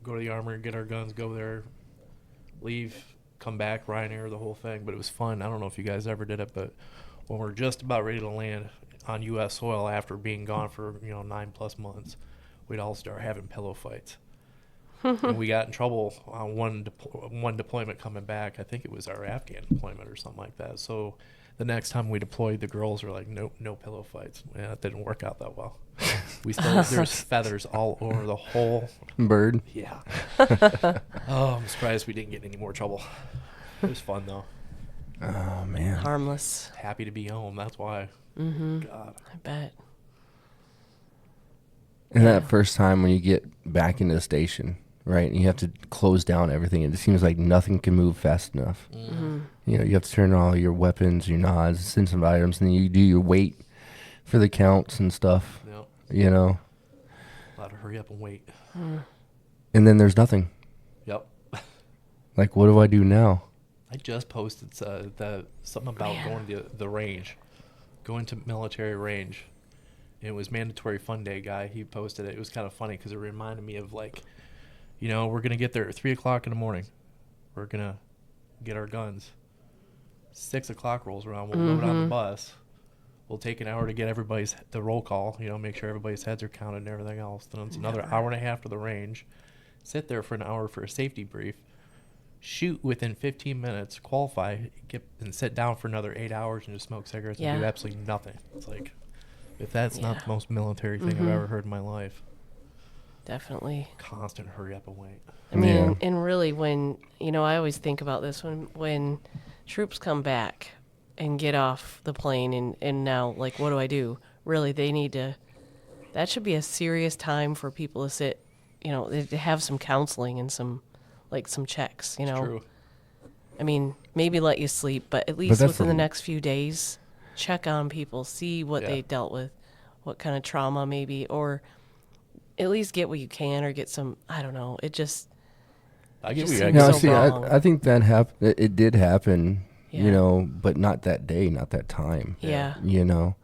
go to the armory, get our guns, go there, leave, come back, Ryanair, the whole thing. But it was fun. I don't know if you guys ever did it, but when we're just about ready to land on U.S. soil after being gone for 9+ months, we'd all start having pillow fights. And we got in trouble on one deployment coming back. I think it was our Afghan deployment or something like that. So the next time we deployed, the girls were like, "Nope, no pillow fights." Yeah, it didn't work out that well. There's feathers all over the whole. Bird. Yeah. Oh, I'm surprised we didn't get any more trouble. It was fun though. Oh man. harmless. Happy to be home. That's why. God. I bet. And that first time when you get back into the station, right? And you have to close down everything. It seems like nothing can move fast enough. Mm-hmm. You know, you have to turn all your weapons, your nods, sensitive items, and then you do your weight for the counts and stuff. Yep. You know, A lot of hurry up and wait. and then there's nothing. Yep. Like, what do I do now? I just posted something about going to the range, going to military range. And it was mandatory fun day guy. He posted it. It was kind of funny because it reminded me of like, you know, we're gonna get there at 3:00 in the morning. We're gonna get our guns. 6:00 rolls around. We'll load on the bus. We'll take an hour to get the roll call. You know, make sure everybody's heads are counted and everything else. Then it's another hour and a half to the range. Sit there for an hour for a safety brief. Shoot within 15 minutes, qualify, and sit down for another 8 hours and just smoke cigarettes and do absolutely nothing. It's like, if that's not the most military thing I've ever heard in my life. Definitely. Constant hurry up and wait. I mean, and really when, you know, I always think about this when troops come back and get off the plane and now, like, what do I do? Really, they need to, that should be a serious time for people to sit, you know, to have some counseling and some checks, you know. It's true. I mean, maybe let you sleep, but at least that's within the next few days, check on people, see what they dealt with, what kind of trauma maybe, or at least get what you can or get some, I don't know. It just, I get just what seems you're so See, wrong. I think that happened. It did happen, Yeah. you know, but not that day, not that time. Yeah. You know.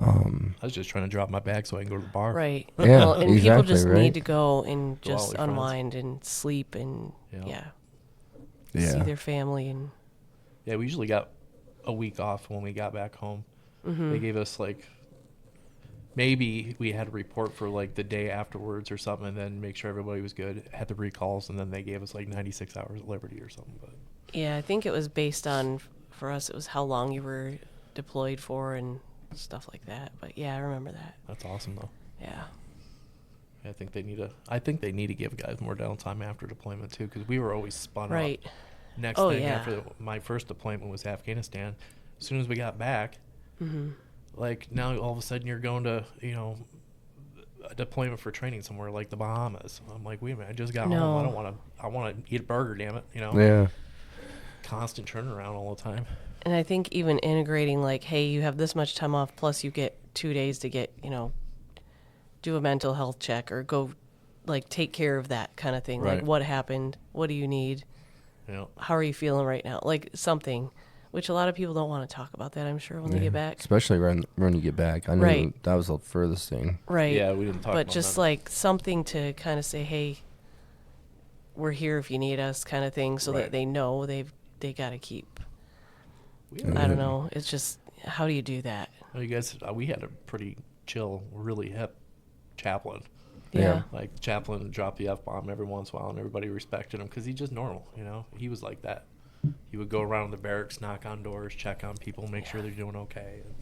I was just trying to drop my bag so I can go to the bar. Right. Yeah, Well, and people exactly, just right? need to go and Go out just with friends. unwind and sleep and see Yeah. their family and Yeah, we usually got a week off when we got back home. They gave us like, maybe we had a report for like the day afterwards or something, and then make sure everybody was good, had the recalls, and then they gave us like 96 hours of liberty or something. But yeah, I think it was based on, for us, it was how long you were deployed for and stuff like that. But yeah, I remember that. that's awesome though. Yeah. I think they need to give guys more downtime after deployment too, because we were always spun Right. up. Next Oh, thing yeah. after my first deployment was Afghanistan. As soon as we got back, like now all of a sudden you're going to, you know, a deployment for training somewhere like the Bahamas. I'm like, wait a minute, I just got home. I don't want to. I want to eat a burger, damn it. You know. Yeah. Constant turnaround all the time. And I think even integrating, like, hey, you have this much time off, plus you get 2 days to get, you know, do a mental health check or go, like, take care of that kind of thing. Right. Like, what happened? What do you need? You know. How are you feeling right now? Like, something, which a lot of people don't want to talk about that, I'm sure, when they get back. Especially when you get back. I know Right. that was the furthest thing. Right. Yeah, we didn't talk But about just, that. like, something to kind of say, hey, we're here if you need us kind of thing, so Right. that they know they got to keep. We I don't know. It's just, how do you do that? You guys, we had a pretty chill, really hip chaplain. Yeah. Like, the chaplain would drop the F-bomb every once in a while, and everybody respected him because he's just normal, you know? He was like that. He would go around the barracks, knock on doors, check on people, make sure they're doing okay. And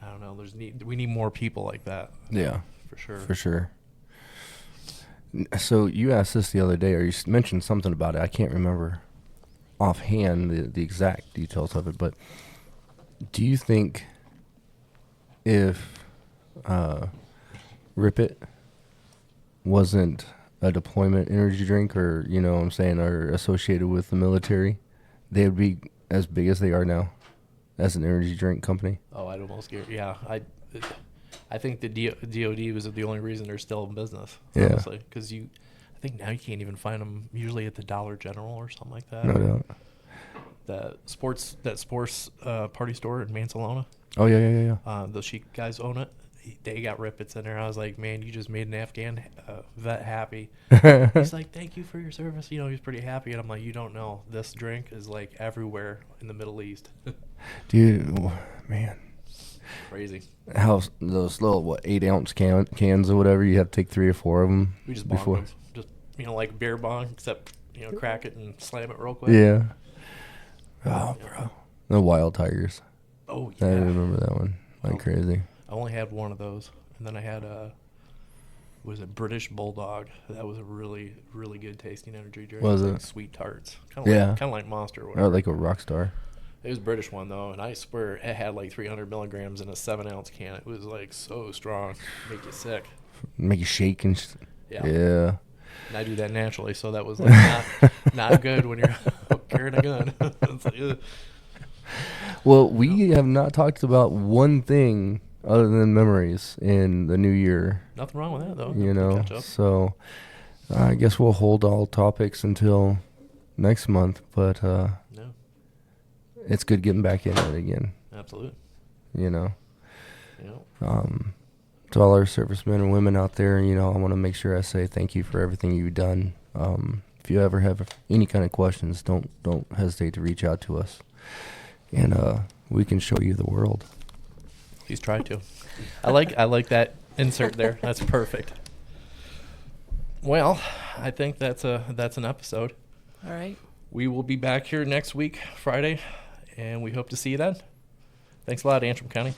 I don't know. We need more people like that. Yeah. For sure. For sure. So you asked this the other day, or you mentioned something about it. I can't remember offhand the exact details of it, but do you think if Rip It wasn't a deployment energy drink, or, you know what I'm saying, or associated with the military, they would be as big as they are now as an energy drink company? Oh, I'd almost get, yeah. I think the DOD was the only reason they're still in business, Yeah. honestly. Because I think now you can't even find them usually at the Dollar General or something like that. No doubt. That sports party store in Mansalona. Oh, yeah. The Chic guys own it. They got Rip-Its in there. I was like, man, you just made an Afghan vet happy. He's like, thank you for your service. You know, he's pretty happy. And I'm like, you don't know. This drink is like everywhere in the Middle East. Dude, man. Crazy. How those little, 8-ounce cans or whatever, you have to take 3 or 4 of them We just before. bonged them. Just, you know, like beer bong, except, you know, crack it and slam it real quick. Yeah. Oh, bro. The Wild Tigers. Oh, I yeah. remember that one. Like Oh. crazy. I only had one of those. And then I had was a British Bulldog. That was a really, really good tasting energy drink. Was like it? Sweet tarts. Kind of Yeah. like, kind of like Monster or Oh, whatever. like a rock star. It was a British one, though, and I swear it had like 300 milligrams in a 7-ounce can. It was like so strong. Make you sick. Make you shake and Yeah. Yeah. And I do that naturally, so that was like not good when you're carrying a gun. It's like, ugh. Well, we have not talked about one thing other than memories in the new year. Nothing wrong with that, though. You We'll know, catch up. so I guess we'll hold all topics until next month. But No, it's good getting back into it again. absolutely. You know. Yeah. To all our servicemen and women out there, you know, I want to make sure I say thank you for everything you've done. If you ever have any kind of questions, don't hesitate to reach out to us, and we can show you the world. Please try to. I like that insert there. That's perfect. Well, I think that's an episode. All right. We will be back here next week, Friday, and we hope to see you then. Thanks a lot, Antrim County.